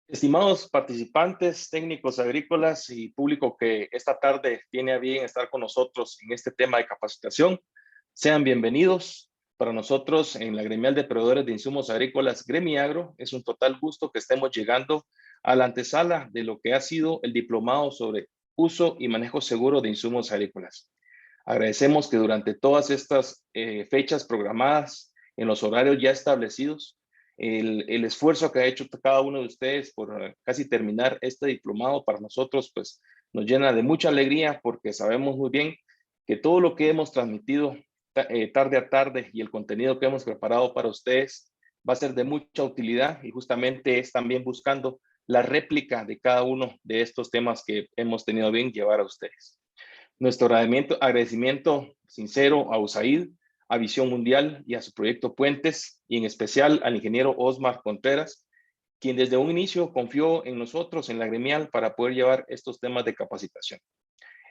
Estimados participantes, técnicos agrícolas y público que esta tarde tiene a bien estar con nosotros en este tema de capacitación, sean bienvenidos. Para nosotros en la Gremial de Proveedores de Insumos Agrícolas, Gremiagro, es un total gusto que estemos llegando a la antesala de lo que ha sido el diplomado sobre uso y manejo seguro de insumos agrícolas. Agradecemos que durante todas estas fechas programadas en los horarios ya establecidos, el esfuerzo que ha hecho cada uno de ustedes por casi terminar este diplomado para nosotros pues nos llena de mucha alegría porque sabemos muy bien que todo lo que hemos transmitido tarde a tarde y el contenido que hemos preparado para ustedes va a ser de mucha utilidad y justamente es también buscando la réplica de cada uno de estos temas que hemos tenido bien llevar a ustedes. Nuestro agradecimiento sincero a USAID, a Visión Mundial y a su proyecto Puentes, y en especial al ingeniero Osmar Contreras, quien desde un inicio confió en nosotros, en la gremial, para poder llevar estos temas de capacitación.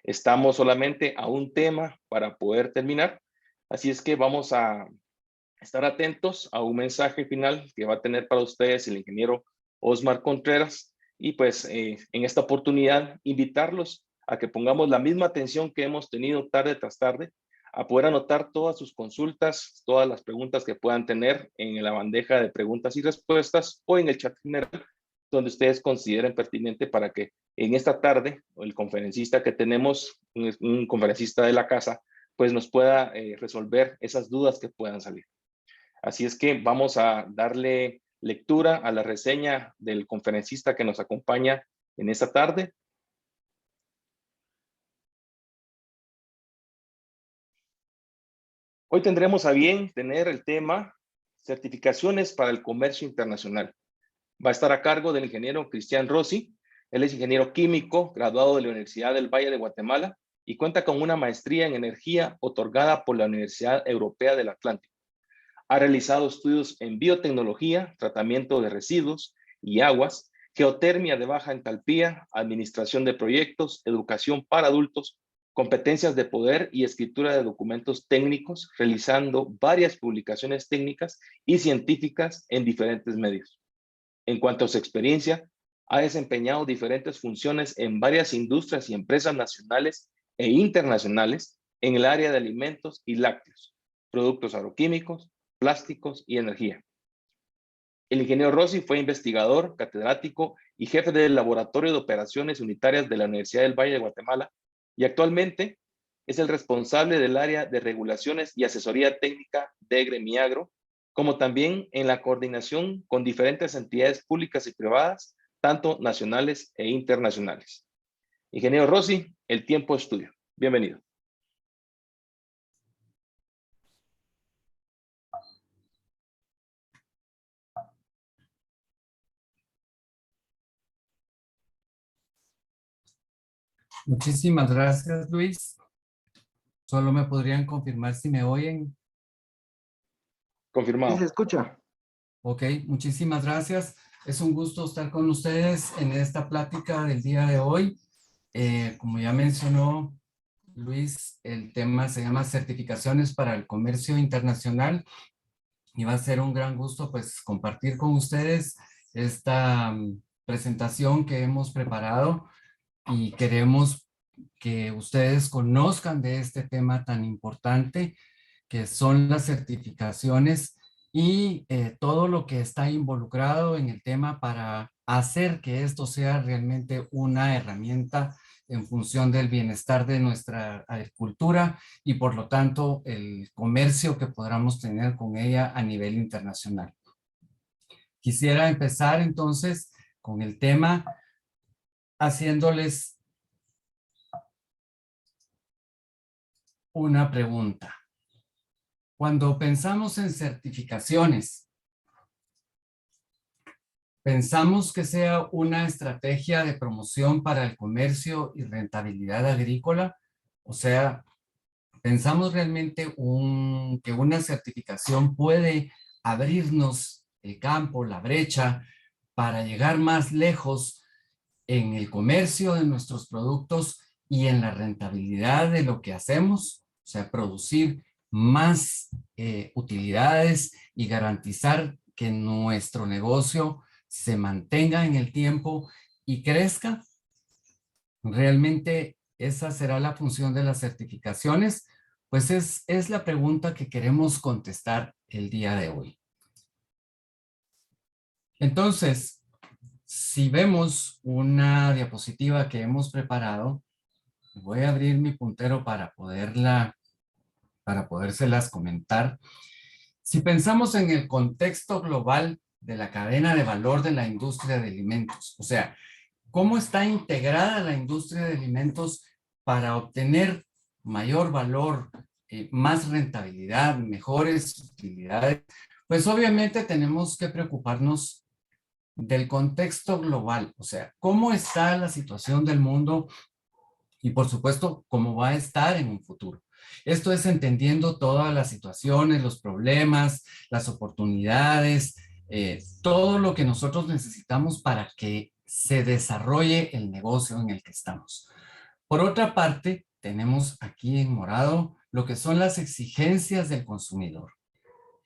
Estamos solamente a un tema para poder terminar, así es que vamos a estar atentos a un mensaje final que va a tener para ustedes el ingeniero Osmar Contreras, y pues en esta oportunidad invitarlos a que pongamos la misma atención que hemos tenido tarde tras tarde, a poder anotar todas sus consultas, todas las preguntas que puedan tener en la bandeja de preguntas y respuestas o en el chat general, donde ustedes consideren pertinente para que en esta tarde el conferencista que tenemos, un conferencista de la casa, pues nos pueda resolver esas dudas que puedan salir. Así es que vamos a darle lectura a la reseña del conferencista que nos acompaña en esta tarde. Hoy tendremos a bien tener el tema certificaciones para el comercio internacional. Va a estar a cargo del ingeniero Cristian Rossi. Él es ingeniero químico, graduado de la Universidad del Valle de Guatemala y cuenta con una maestría en energía otorgada por la Universidad Europea del Atlántico. Ha realizado estudios en biotecnología, tratamiento de residuos y aguas, geotermia de baja entalpía, administración de proyectos, educación para adultos, competencias de poder y escritura de documentos técnicos, realizando varias publicaciones técnicas y científicas en diferentes medios. En cuanto a su experiencia, ha desempeñado diferentes funciones en varias industrias y empresas nacionales e internacionales en el área de alimentos y lácteos, productos agroquímicos, plásticos y energía. El ingeniero Rossi fue investigador, catedrático y jefe del Laboratorio de Operaciones Unitarias de la Universidad del Valle de Guatemala y actualmente es el responsable del área de regulaciones y asesoría técnica de Gremiagro, como también en la coordinación con diferentes entidades públicas y privadas, tanto nacionales e internacionales. Ingeniero Rossi, el tiempo es tuyo. Bienvenido. Muchísimas gracias, Luis. Solo me podrían confirmar si me oyen. Confirmado. Sí, se escucha. Ok, muchísimas gracias. Es un gusto estar con ustedes en esta plática del día de hoy. Como ya mencionó Luis, el tema se llama Certificaciones para el Comercio Internacional y va a ser un gran gusto pues compartir con ustedes esta presentación que hemos preparado y queremos que ustedes conozcan de este tema tan importante que son las certificaciones y todo lo que está involucrado en el tema para hacer que esto sea realmente una herramienta en función del bienestar de nuestra agricultura y por lo tanto el comercio que podamos tener con ella a nivel internacional. Quisiera empezar entonces con el tema haciéndoles una pregunta. Cuando pensamos en certificaciones, ¿pensamos que sea una estrategia de promoción para el comercio y rentabilidad agrícola? O sea, ¿pensamos realmente que una certificación puede abrirnos el campo, la brecha, para llegar más lejos en el comercio de nuestros productos y en la rentabilidad de lo que hacemos? O sea, producir más utilidades y garantizar que nuestro negocio se mantenga en el tiempo y crezca? ¿Realmente esa será la función de las certificaciones? Pues es la pregunta que queremos contestar el día de hoy. Entonces, si vemos una diapositiva que hemos preparado, voy a abrir mi puntero para podérselas comentar. Si pensamos en el contexto global de la cadena de valor de la industria de alimentos, o sea, cómo está integrada la industria de alimentos para obtener mayor valor, más rentabilidad, mejores utilidades, pues obviamente tenemos que preocuparnos del contexto global, o sea, cómo está la situación del mundo y por supuesto cómo va a estar en un futuro. Esto es entendiendo todas las situaciones, los problemas, las oportunidades, todo lo que nosotros necesitamos para que se desarrolle el negocio en el que estamos. Por otra parte, tenemos aquí en morado lo que son las exigencias del consumidor.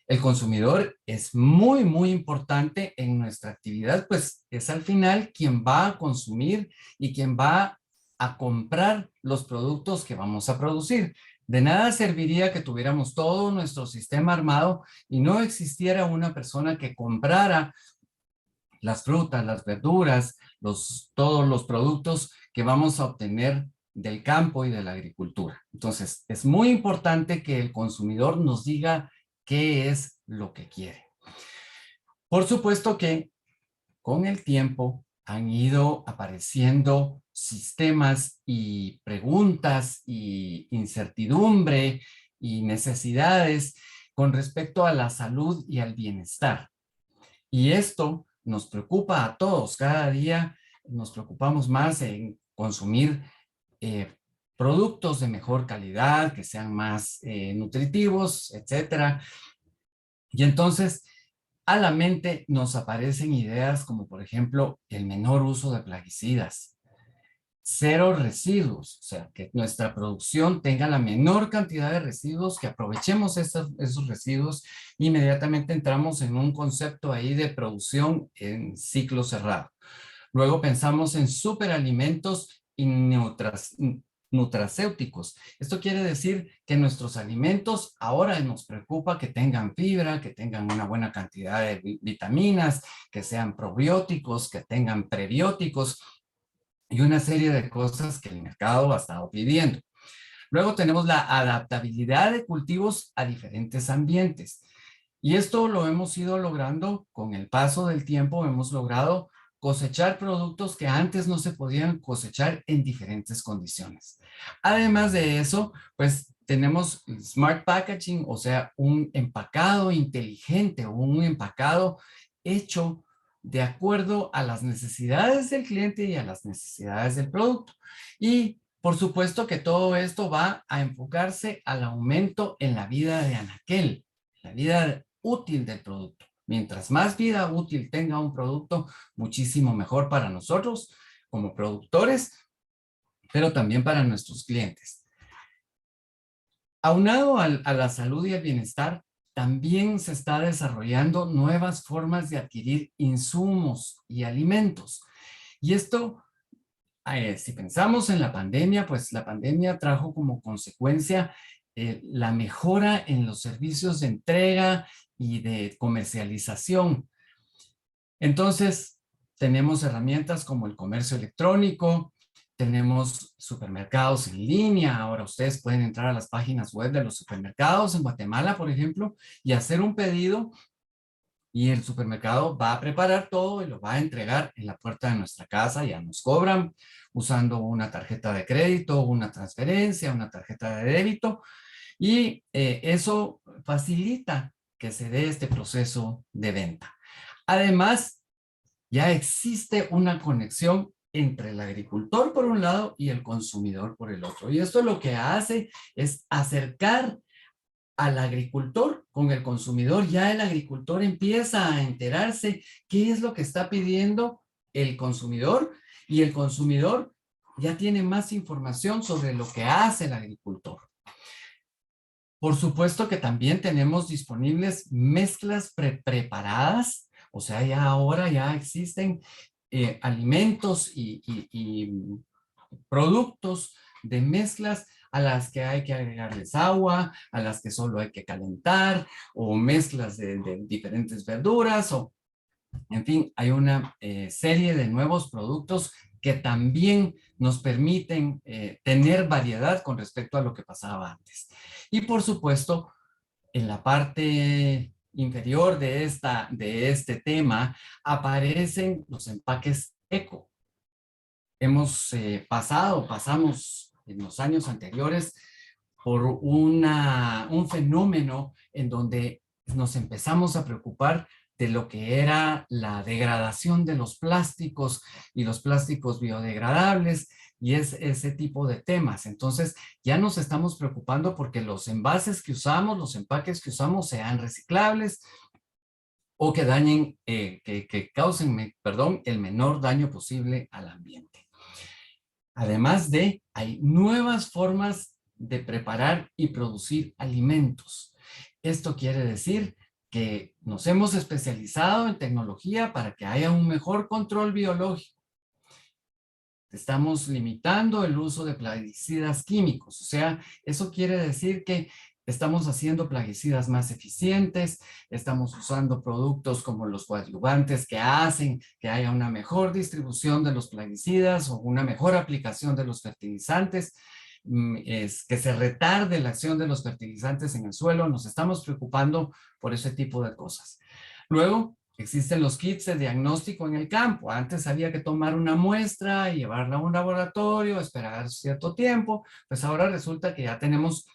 El consumidor es muy, muy importante en nuestra actividad, pues es al final quien va a consumir y quien va a comprar los productos que vamos a producir. De nada serviría que tuviéramos todo nuestro sistema armado y no existiera una persona que comprara las frutas, las verduras, todos los productos que vamos a obtener del campo y de la agricultura. Entonces, es muy importante que el consumidor nos diga qué es lo que quiere. Por supuesto que con el tiempo han ido apareciendo sistemas y preguntas y incertidumbre y necesidades con respecto a la salud y al bienestar. Y esto nos preocupa a todos. Cada día nos preocupamos más en consumir productos de mejor calidad, que sean más nutritivos, etcétera. Y entonces a la mente nos aparecen ideas como, por ejemplo, el menor uso de plaguicidas, cero residuos, o sea, que nuestra producción tenga la menor cantidad de residuos, que aprovechemos esos residuos. Inmediatamente entramos en un concepto ahí de producción en ciclo cerrado. Luego pensamos en superalimentos y nutracéuticos. Esto quiere decir que nuestros alimentos ahora nos preocupa que tengan fibra, que tengan una buena cantidad de vitaminas, que sean probióticos, que tengan prebióticos y una serie de cosas que el mercado ha estado pidiendo. Luego tenemos la adaptabilidad de cultivos a diferentes ambientes. Y esto lo hemos ido logrando con el paso del tiempo. Hemos logrado cosechar productos que antes no se podían cosechar en diferentes condiciones. Además de eso, pues tenemos smart packaging, o sea, un empacado inteligente, un empacado hecho de acuerdo a las necesidades del cliente y a las necesidades del producto. Y por supuesto que todo esto va a enfocarse al aumento en la vida de anaquel, la vida útil del producto. Mientras más vida útil tenga un producto, muchísimo mejor para nosotros como productores, pero también para nuestros clientes. Aunado a la salud y el bienestar, también se está desarrollando nuevas formas de adquirir insumos y alimentos. Y esto, si pensamos en la pandemia, pues la pandemia trajo como consecuencia la mejora en los servicios de entrega y de comercialización. Entonces, tenemos herramientas como el comercio electrónico, tenemos supermercados en línea. Ahora ustedes pueden entrar a las páginas web de los supermercados en Guatemala, por ejemplo, y hacer un pedido y el supermercado va a preparar todo y lo va a entregar en la puerta de nuestra casa. Ya nos cobran usando una tarjeta de crédito, una transferencia, una tarjeta de débito, y eso facilita que se dé este proceso de venta. Además, ya existe una conexión entre el agricultor por un lado y el consumidor por el otro. Y esto lo que hace es acercar al agricultor con el consumidor. Ya el agricultor empieza a enterarse qué es lo que está pidiendo el consumidor, y el consumidor ya tiene más información sobre lo que hace el agricultor. Por supuesto que también tenemos disponibles mezclas preparadas O sea, ya ahora ya existen alimentos y productos de mezclas a las que hay que agregarles agua, a las que solo hay que calentar, o mezclas de diferentes verduras, o en fin, hay una serie de nuevos productos que también nos permiten tener variedad con respecto a lo que pasaba antes. Y por supuesto, en la parte inferior de este tema aparecen los empaques eco. Pasamos en los años anteriores por un fenómeno en donde nos empezamos a preocupar de lo que era la degradación de los plásticos y los plásticos biodegradables y ese tipo de temas. Entonces ya nos estamos preocupando porque los envases que usamos, los empaques que usamos sean reciclables o que dañen, que causen, perdón, el menor daño posible al ambiente. Además hay nuevas formas de preparar y producir alimentos. Esto quiere decir que nos hemos especializado en tecnología para que haya un mejor control biológico. Estamos limitando el uso de plaguicidas químicos. O sea, eso quiere decir que estamos haciendo plaguicidas más eficientes, estamos usando productos como los coadyuvantes que hacen que haya una mejor distribución de los plaguicidas o una mejor aplicación de los fertilizantes, que se retarde la acción de los fertilizantes en el suelo. Nos estamos preocupando por ese tipo de cosas. Luego, existen los kits de diagnóstico en el campo. Antes había que tomar una muestra y llevarla a un laboratorio, esperar cierto tiempo. Pues ahora resulta que ya tenemos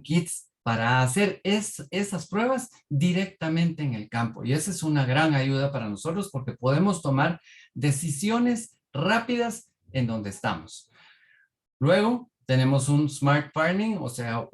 kits para hacer esas pruebas directamente en el campo. Y esa es una gran ayuda para nosotros porque podemos tomar decisiones rápidas en donde estamos. Luego tenemos un smart farming, o sea,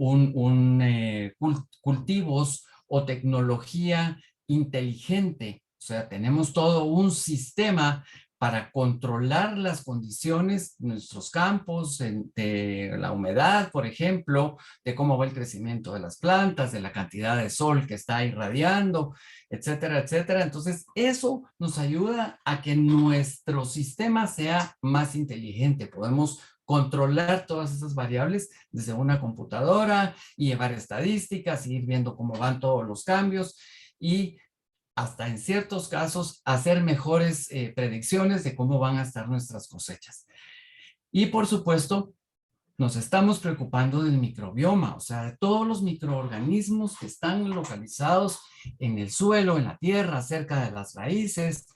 cultivos o tecnología inteligente. O sea, tenemos todo un sistema para controlar las condiciones de nuestros campos, de la humedad, por ejemplo, de cómo va el crecimiento de las plantas, de la cantidad de sol que está irradiando, etcétera, etcétera. Entonces, eso nos ayuda a que nuestro sistema sea más inteligente. Podemos controlar todas esas variables desde una computadora y llevar estadísticas y ir viendo cómo van todos los cambios y hasta en ciertos casos hacer mejores predicciones de cómo van a estar nuestras cosechas. Y por supuesto, nos estamos preocupando del microbioma, o sea, de todos los microorganismos que están localizados en el suelo, en la tierra, cerca de las raíces,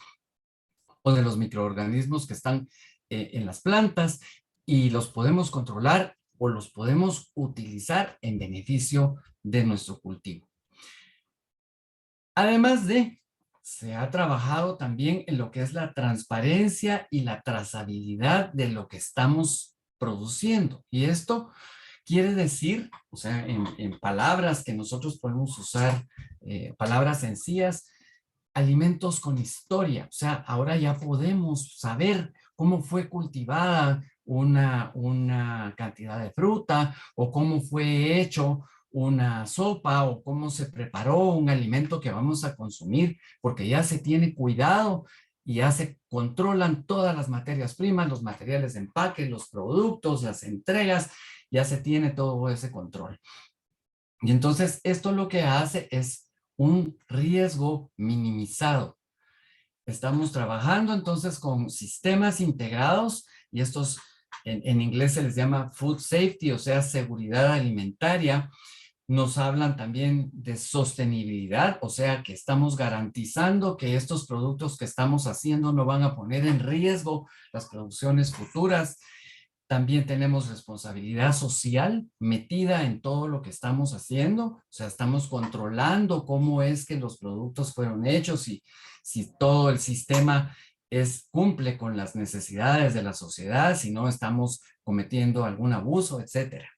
o de los microorganismos que están en las plantas, y los podemos controlar o los podemos utilizar en beneficio de nuestro cultivo. Además se ha trabajado también en lo que es la transparencia y la trazabilidad de lo que estamos produciendo. Y esto quiere decir, o sea, en palabras que nosotros podemos usar, palabras sencillas, alimentos con historia. O sea, ahora ya podemos saber cómo fue cultivada una cantidad de fruta o cómo fue hecho una sopa o cómo se preparó un alimento que vamos a consumir, porque ya se tiene cuidado y ya se controlan todas las materias primas, los materiales de empaque, los productos, las entregas, ya se tiene todo ese control. Y entonces esto lo que hace es un riesgo minimizado. Estamos trabajando entonces con sistemas integrados y estos en inglés se les llama food safety, o sea, seguridad alimentaria. Nos hablan también de sostenibilidad, o sea, que estamos garantizando que estos productos que estamos haciendo no van a poner en riesgo las producciones futuras. También tenemos responsabilidad social metida en todo lo que estamos haciendo, o sea, estamos controlando cómo es que los productos fueron hechos y si todo el sistema cumple con las necesidades de la sociedad, si no estamos cometiendo algún abuso, etcétera.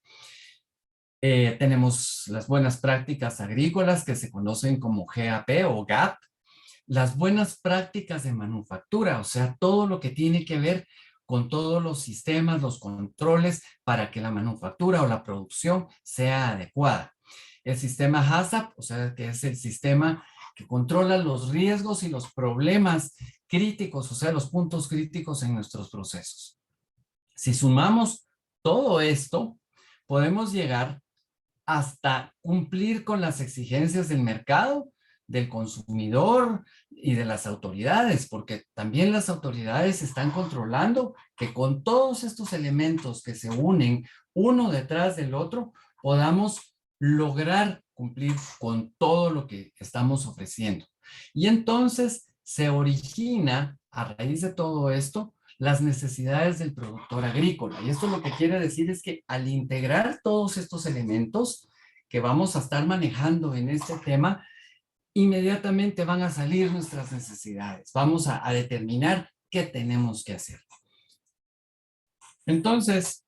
Tenemos las buenas prácticas agrícolas que se conocen como GAP o GAP, las buenas prácticas de manufactura, o sea, todo lo que tiene que ver con todos los sistemas, los controles para que la manufactura o la producción sea adecuada. El sistema HACCP, o sea, que es el sistema que controla los riesgos y los problemas críticos, o sea, los puntos críticos en nuestros procesos. Si sumamos todo esto, podemos llegar hasta cumplir con las exigencias del mercado, del consumidor y de las autoridades, porque también las autoridades están controlando que con todos estos elementos que se unen uno detrás del otro, podamos lograr cumplir con todo lo que estamos ofreciendo. Y entonces se origina, a raíz de todo esto, las necesidades del productor agrícola. Y esto lo que quiere decir es que al integrar todos estos elementos que vamos a estar manejando en este tema, inmediatamente van a salir nuestras necesidades. Vamos a determinar qué tenemos que hacer. Entonces,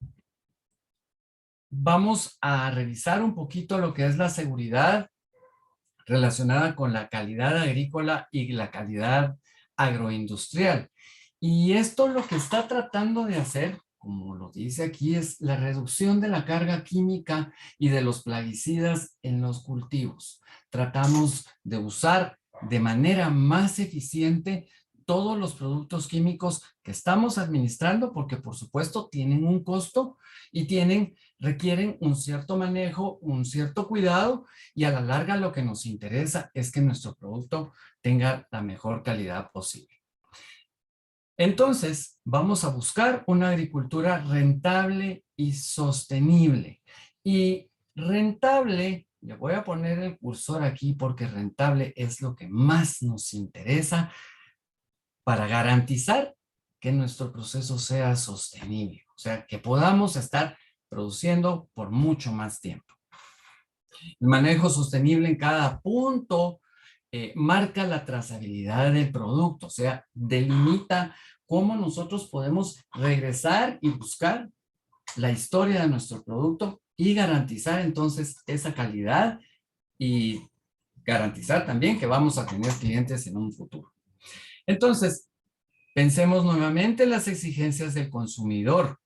vamos a revisar un poquito lo que es la seguridad relacionada con la calidad agrícola y la calidad agroindustrial. Y esto lo que está tratando de hacer, como lo dice aquí, es la reducción de la carga química y de los plaguicidas en los cultivos. Tratamos de usar de manera más eficiente todos los productos químicos que estamos administrando, porque por supuesto tienen un costo y requieren un cierto manejo, un cierto cuidado, y a la larga lo que nos interesa es que nuestro producto tenga la mejor calidad posible. Entonces, vamos a buscar una agricultura rentable y sostenible. Y rentable, le voy a poner el cursor aquí porque rentable es lo que más nos interesa para garantizar que nuestro proceso sea sostenible. O sea, que podamos estar produciendo por mucho más tiempo. El manejo sostenible en cada punto marca la trazabilidad del producto, o sea, delimita cómo nosotros podemos regresar y buscar la historia de nuestro producto y garantizar entonces esa calidad y garantizar también que vamos a tener clientes en un futuro. Entonces, pensemos nuevamente en las exigencias del consumidor.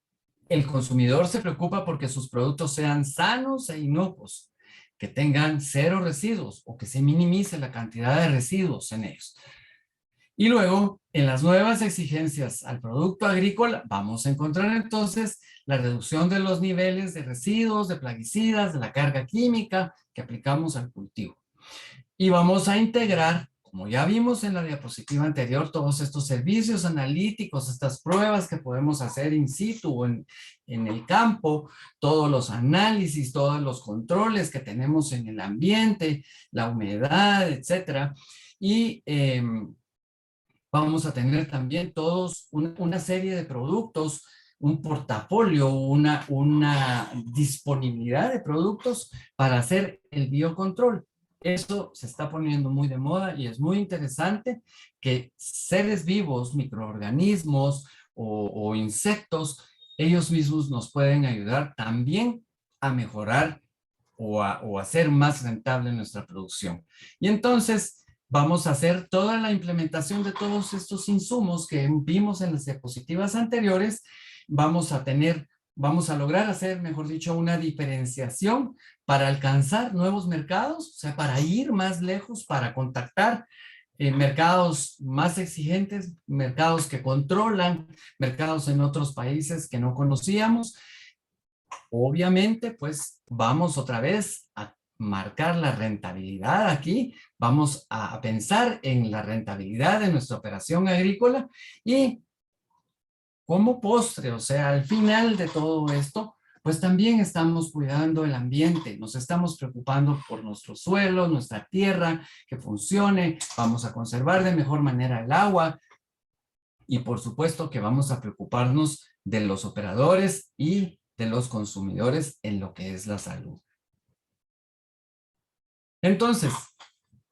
El consumidor se preocupa porque sus productos sean sanos e inocuos, que tengan 0 residuos o que se minimice la cantidad de residuos en ellos. Y luego, en las nuevas exigencias al producto agrícola, vamos a encontrar entonces la reducción de los niveles de residuos, de plaguicidas, de la carga química que aplicamos al cultivo. Y vamos a integrar, como ya vimos en la diapositiva anterior, todos estos servicios analíticos, estas pruebas que podemos hacer in situ o en el campo, todos los análisis, todos los controles que tenemos en el ambiente, la humedad, etcétera. Y vamos a tener también todos una serie de productos, un portafolio, una disponibilidad de productos para hacer el biocontrol. Eso se está poniendo muy de moda y es muy interesante que seres vivos, microorganismos o insectos, ellos mismos nos pueden ayudar también a mejorar o a hacer más rentable nuestra producción. Y entonces vamos a hacer toda la implementación de todos estos insumos que vimos en las diapositivas anteriores. Vamos a lograr hacer, mejor dicho, una diferenciación para alcanzar nuevos mercados, o sea, para ir más lejos, para contactar mercados más exigentes, mercados que controlan, mercados en otros países que no conocíamos. Obviamente, pues vamos otra vez a marcar la rentabilidad aquí, vamos a pensar en la rentabilidad de nuestra operación agrícola y como postre, o sea, al final de todo esto, pues también estamos cuidando el ambiente, nos estamos preocupando por nuestro suelo, nuestra tierra, que funcione, vamos a conservar de mejor manera el agua y por supuesto que vamos a preocuparnos de los operadores y de los consumidores en lo que es la salud. Entonces,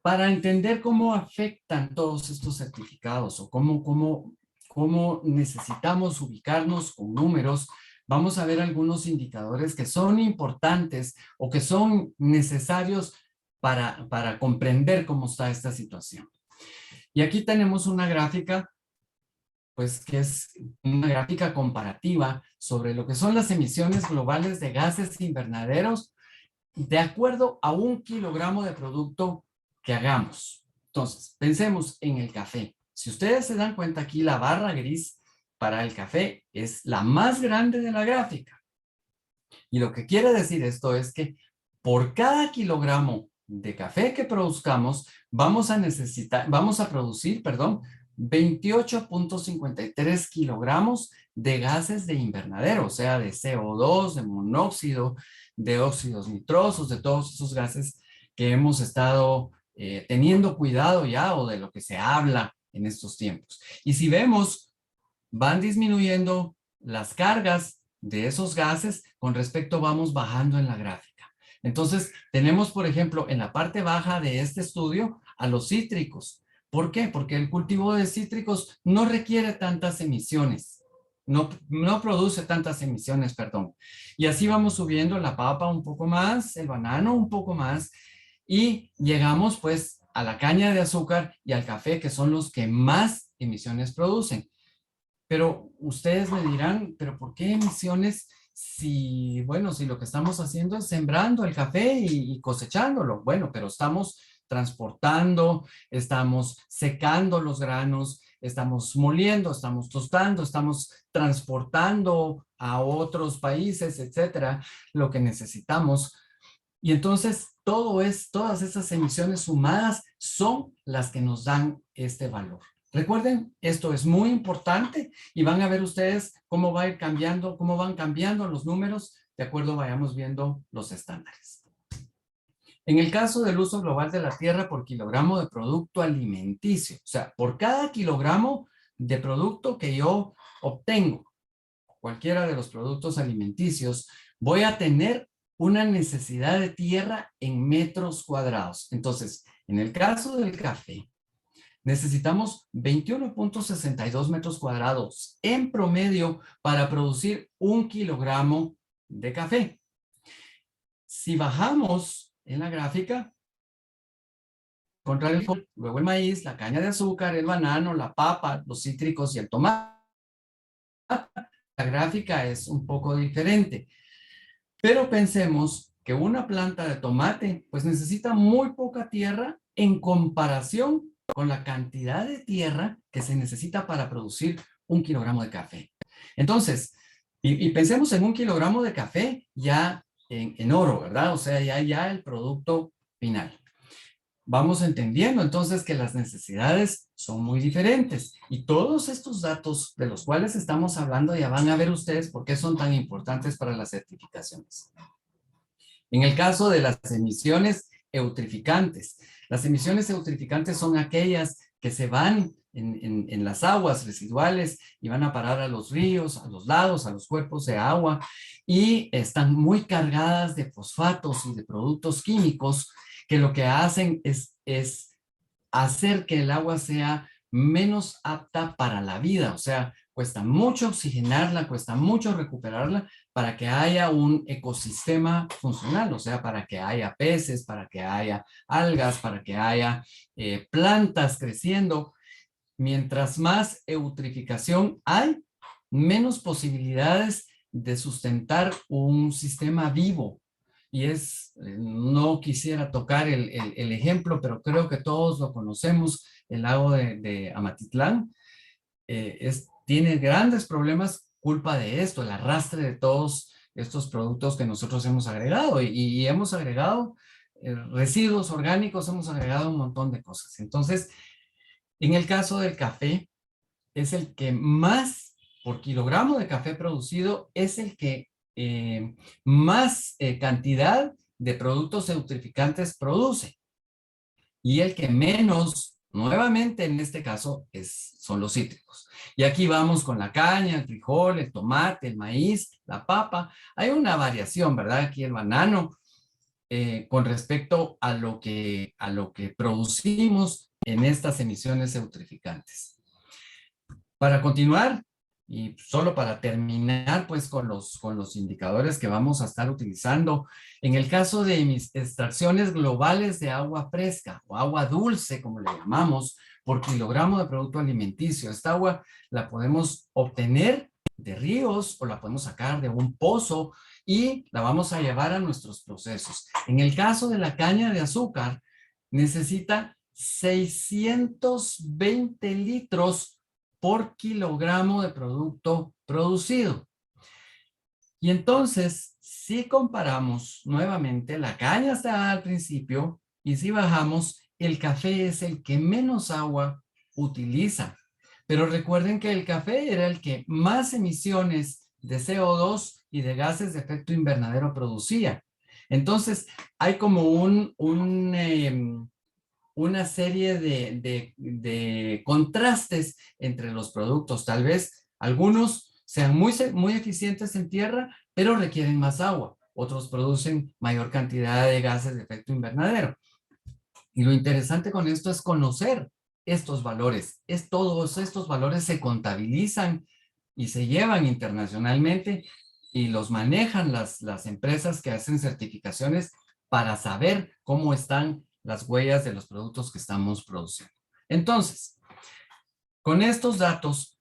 para entender cómo afectan todos estos certificados o cómo necesitamos ubicarnos con números, vamos a ver algunos indicadores que son importantes o que son necesarios para comprender cómo está esta situación. Y aquí tenemos una gráfica, pues que es una gráfica comparativa sobre lo que son las emisiones globales de gases invernaderos de acuerdo a 1 kilogramo de producto que hagamos. Entonces, pensemos en el café. Si ustedes se dan cuenta aquí, la barra gris para el café es la más grande de la gráfica. Y lo que quiere decir esto es que por cada kilogramo de café que produzcamos, vamos a producir, 28.53 kilogramos de gases de invernadero, o sea, de CO2, de monóxido, de óxidos nitrosos, de todos esos gases que hemos estado teniendo cuidado ya, o de lo que se habla en estos tiempos. Y si vemos, van disminuyendo las cargas de esos gases, con respecto vamos bajando en la gráfica. Entonces, tenemos, por ejemplo, en la parte baja de este estudio a los cítricos. ¿Por qué? Porque el cultivo de cítricos no requiere tantas emisiones, no produce tantas emisiones, perdón. Y así vamos subiendo la papa un poco más, el banano un poco más, y llegamos pues a la caña de azúcar y al café, que son los que más emisiones producen. Pero ustedes me dirán, ¿pero por qué emisiones si, bueno, si lo que estamos haciendo es sembrando el café y cosechándolo? Bueno, pero estamos transportando, estamos secando los granos, estamos moliendo, estamos tostando, estamos transportando a otros países, etcétera, lo que necesitamos. Y entonces todas esas emisiones sumadas son las que nos dan este valor. Recuerden, esto es muy importante y van a ver ustedes cómo va a ir cambiando, cómo van cambiando los números de acuerdo vayamos viendo los estándares. En el caso del uso global de la tierra por kilogramo de producto alimenticio, o sea, por cada kilogramo de producto que yo obtengo, cualquiera de los productos alimenticios, voy a tener una necesidad de tierra en metros cuadrados. Entonces, en el caso del café, necesitamos 21.62 metros cuadrados en promedio para producir 1 kilogramo de café. Si bajamos en la gráfica, contra el frijol, luego el maíz, la caña de azúcar, el banano, la papa, los cítricos y el tomate, la gráfica es un poco diferente. Pero pensemos que una planta de tomate pues necesita muy poca tierra en comparación con la cantidad de tierra que se necesita para producir 1 kilogramo de café. Entonces, y pensemos en 1 kilogramo de café ya en oro, ¿verdad? O sea, ya el producto final. Vamos entendiendo entonces que las necesidades son muy diferentes y todos estos datos de los cuales estamos hablando ya van a ver ustedes por qué son tan importantes para las certificaciones. En el caso de las emisiones eutrificantes, las emisiones eutrificantes son aquellas que se van en las aguas residuales y van a parar a los ríos, a los lagos, a los cuerpos de agua y están muy cargadas de fosfatos y de productos químicos que lo que hacen es hacer que el agua sea menos apta para la vida, o sea, cuesta mucho oxigenarla, cuesta mucho recuperarla para que haya un ecosistema funcional, o sea, para que haya peces, para que haya algas, para que haya plantas creciendo. Mientras más eutrificación hay, menos posibilidades de sustentar un sistema vivo. Y no quisiera tocar el ejemplo, pero creo que todos lo conocemos, el lago de Amatitlán. Tiene grandes problemas culpa de esto, el arrastre de todos estos productos que nosotros hemos agregado y hemos agregado residuos orgánicos, hemos agregado un montón de cosas. Entonces, en el caso del café, es el que más por kilogramo de café producido, es el que más cantidad de productos eutrificantes produce y el que menos, nuevamente en este caso, son los cítricos. Y aquí vamos con la caña, el frijol, el tomate, el maíz, la papa. Hay una variación, ¿verdad? Aquí el banano con respecto a lo que producimos en estas emisiones eutrificantes. Para continuar, y solo para terminar pues con los indicadores que vamos a estar utilizando, en el caso de mis extracciones globales de agua fresca o agua dulce, como le llamamos, por kilogramo de producto alimenticio, esta agua la podemos obtener de ríos o la podemos sacar de un pozo y la vamos a llevar a nuestros procesos. En el caso de la caña de azúcar, necesita 620 litros por kilogramo de producto producido. Y entonces, si comparamos nuevamente, la caña está al principio y si bajamos, el café es el que menos agua utiliza. Pero recuerden que el café era el que más emisiones de CO2 y de gases de efecto invernadero producía. Entonces, hay como una serie de contrastes entre los productos. Tal vez algunos sean muy eficientes en tierra, pero requieren más agua. Otros producen mayor cantidad de gases de efecto invernadero. Y lo interesante con esto es conocer estos valores. Todos estos valores se contabilizan y se llevan internacionalmente y los manejan las empresas que hacen certificaciones para saber cómo están las huellas de los productos que estamos produciendo. Entonces, con estos datos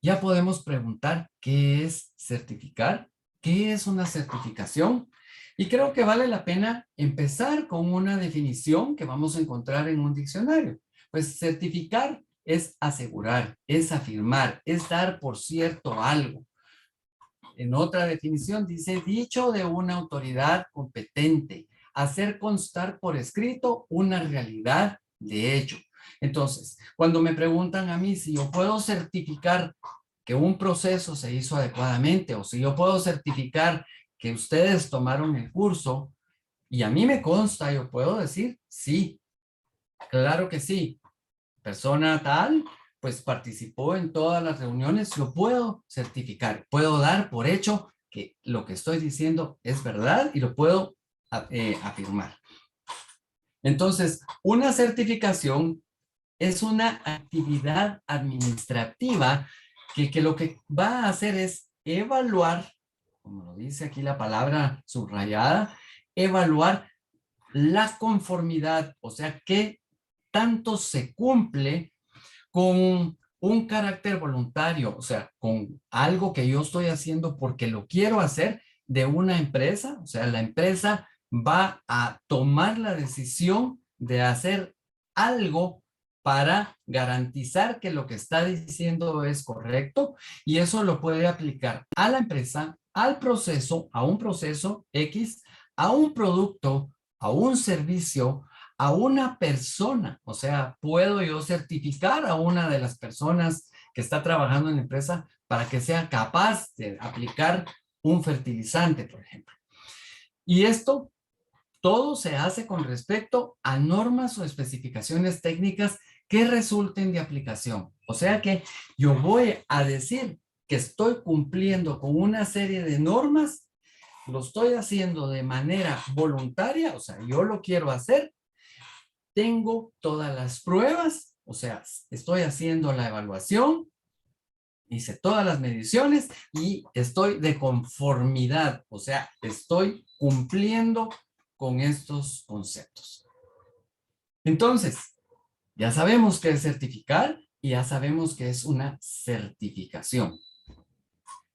ya podemos preguntar qué es certificar, qué es una certificación. Y creo que vale la pena empezar con una definición que vamos a encontrar en un diccionario. Pues certificar es asegurar, es afirmar, es dar por cierto algo. En otra definición dice, dicho de una autoridad competente, hacer constar por escrito una realidad de hecho. Entonces, cuando me preguntan a mí si yo puedo certificar que un proceso se hizo adecuadamente o si yo puedo certificar que ustedes tomaron el curso y a mí me consta, yo puedo decir, sí, claro que sí. Persona tal, pues participó en todas las reuniones, lo puedo certificar, puedo dar por hecho que lo que estoy diciendo es verdad y lo puedo afirmar. Entonces, una certificación es una actividad administrativa que lo que va a hacer es evaluar, como lo dice aquí la palabra subrayada, evaluar la conformidad, o sea, qué tanto se cumple con un carácter voluntario, o sea, con algo que yo estoy haciendo porque lo quiero hacer de una empresa, o sea, la empresa va a tomar la decisión de hacer algo para garantizar que lo que está diciendo es correcto y eso lo puede aplicar a la empresa, al proceso, a un proceso X, a un producto, a un servicio, a una persona. O sea, puedo yo certificar a una de las personas que está trabajando en la empresa para que sea capaz de aplicar un fertilizante, por ejemplo. Y esto todo se hace con respecto a normas o especificaciones técnicas que resulten de aplicación. O sea que yo voy a decir que estoy cumpliendo con una serie de normas, lo estoy haciendo de manera voluntaria, o sea, yo lo quiero hacer, tengo todas las pruebas, o sea, estoy haciendo la evaluación, hice todas las mediciones y estoy de conformidad, o sea, estoy cumpliendo con estos conceptos. Entonces, ya sabemos qué es certificar y ya sabemos qué es una certificación.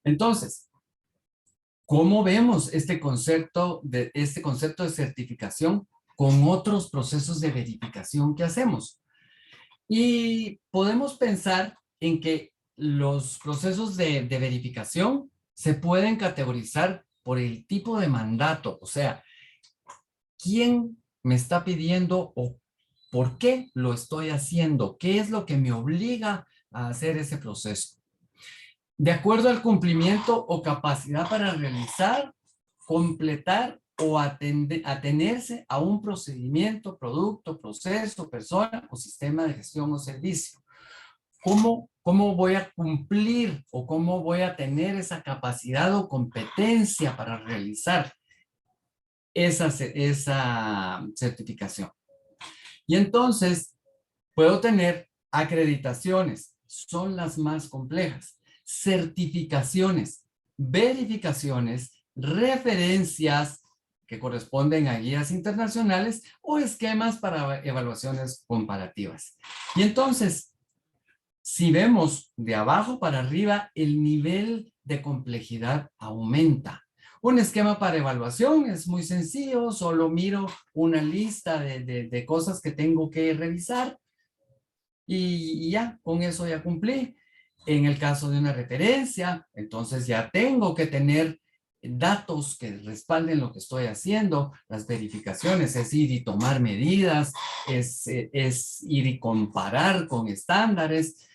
Entonces, ¿cómo vemos este concepto de certificación con otros procesos de verificación que hacemos? Y podemos pensar en que los procesos de verificación se pueden categorizar por el tipo de mandato, o sea, quién me está pidiendo o por qué lo estoy haciendo, qué es lo que me obliga a hacer ese proceso. De acuerdo al cumplimiento o capacidad para realizar, completar o atenerse a un procedimiento, producto, proceso, persona o sistema de gestión o servicio. ¿Cómo voy a cumplir o cómo voy a tener esa capacidad o competencia para realizar esa certificación? Y entonces puedo tener acreditaciones, son las más complejas, certificaciones, verificaciones, referencias que corresponden a guías internacionales o esquemas para evaluaciones comparativas. Y entonces, si vemos de abajo para arriba, el nivel de complejidad aumenta. Un esquema para evaluación es muy sencillo, solo miro una lista de cosas que tengo que revisar y ya, con eso ya cumplí. En el caso de una referencia, entonces ya tengo que tener datos que respalden lo que estoy haciendo, las verificaciones, es ir y tomar medidas, es ir y comparar con estándares,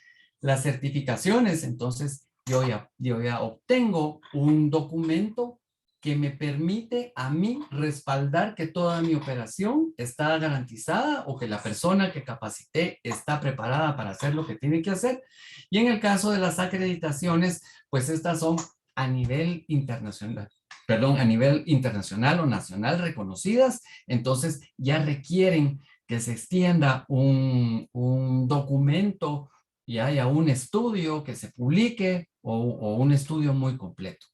las certificaciones, entonces yo ya obtengo un documento que me permite a mí respaldar que toda mi operación está garantizada o que la persona que capacité está preparada para hacer lo que tiene que hacer. Y en el caso de las acreditaciones, pues estas son a nivel internacional, perdón, a nivel internacional o nacional reconocidas, entonces ya requieren que se extienda un documento y haya un estudio que se publique o un estudio muy completo.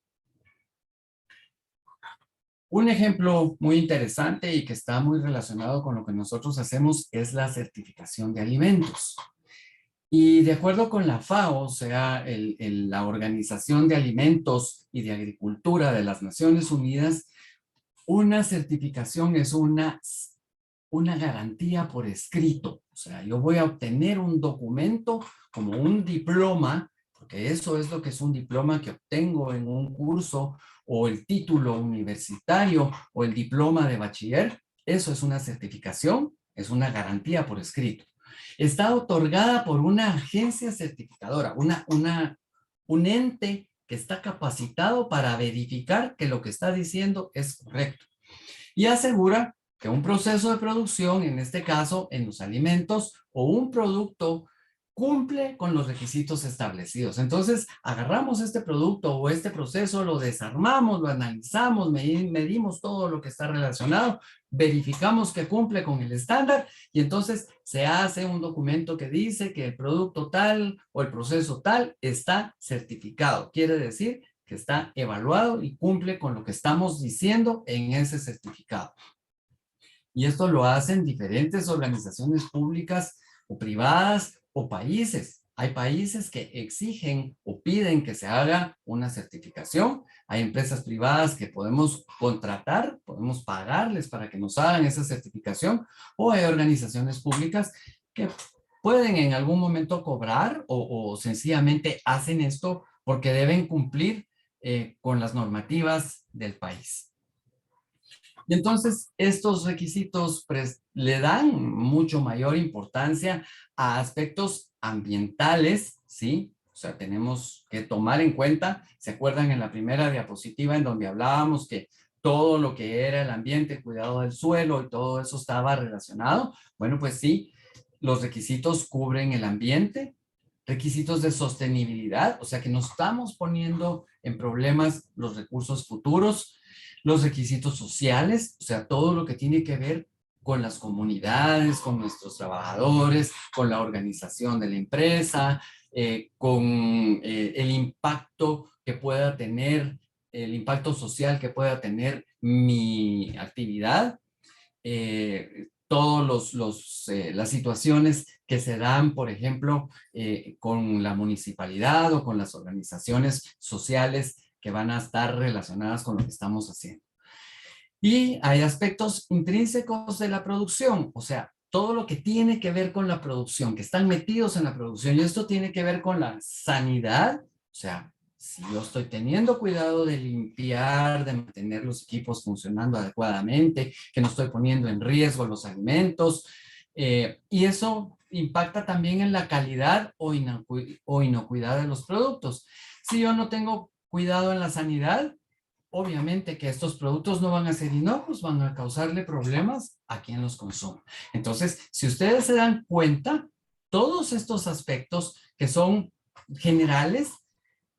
Un ejemplo muy interesante y que está muy relacionado con lo que nosotros hacemos es la certificación de alimentos. Y de acuerdo con la FAO, o sea, la Organización de Alimentos y de Agricultura de las Naciones Unidas, una certificación es una garantía por escrito. O sea, yo voy a obtener un documento como un diploma, porque eso es lo que es un diploma que obtengo en un curso o el título universitario o el diploma de bachiller. Eso es una certificación, es una garantía por escrito. Está otorgada por una agencia certificadora, un ente que está capacitado para verificar que lo que está diciendo es correcto. Y asegura que un proceso de producción, en este caso en los alimentos o un producto, cumple con los requisitos establecidos. Entonces, agarramos este producto o este proceso, lo desarmamos, lo analizamos, medimos todo lo que está relacionado, verificamos que cumple con el estándar y entonces se hace un documento que dice que el producto tal o el proceso tal está certificado. Quiere decir que está evaluado y cumple con lo que estamos diciendo en ese certificado. Y esto lo hacen diferentes organizaciones públicas o privadas o países. Hay países que exigen o piden que se haga una certificación. Hay empresas privadas que podemos contratar, podemos pagarles para que nos hagan esa certificación. O hay organizaciones públicas que pueden en algún momento cobrar o sencillamente hacen esto porque deben cumplir con las normativas del país. Y entonces estos requisitos le dan mucho mayor importancia a aspectos ambientales, ¿sí? O sea, tenemos que tomar en cuenta, ¿se acuerdan en la primera diapositiva en donde hablábamos que todo lo que era el ambiente, cuidado del suelo y todo eso estaba relacionado? Bueno, pues sí, los requisitos cubren el ambiente, requisitos de sostenibilidad, o sea que no estamos poniendo en problemas los recursos futuros, los requisitos sociales, o sea, todo lo que tiene que ver con las comunidades, con nuestros trabajadores, con la organización de la empresa, con el impacto que pueda tener, el impacto social que pueda tener mi actividad, todos las situaciones que se dan, por ejemplo, con la municipalidad o con las organizaciones sociales que van a estar relacionadas con lo que estamos haciendo. Y hay aspectos intrínsecos de la producción, o sea, todo lo que tiene que ver con la producción, que están metidos en la producción, y esto tiene que ver con la sanidad, o sea, si yo estoy teniendo cuidado de limpiar, de mantener los equipos funcionando adecuadamente, que no estoy poniendo en riesgo los alimentos, y eso impacta también en la calidad o inocuidad de los productos. Si yo no tengo cuidado en la sanidad, obviamente que estos productos no van a ser inocuos, van a causarle problemas a quien los consume. Entonces, si ustedes se dan cuenta, todos estos aspectos que son generales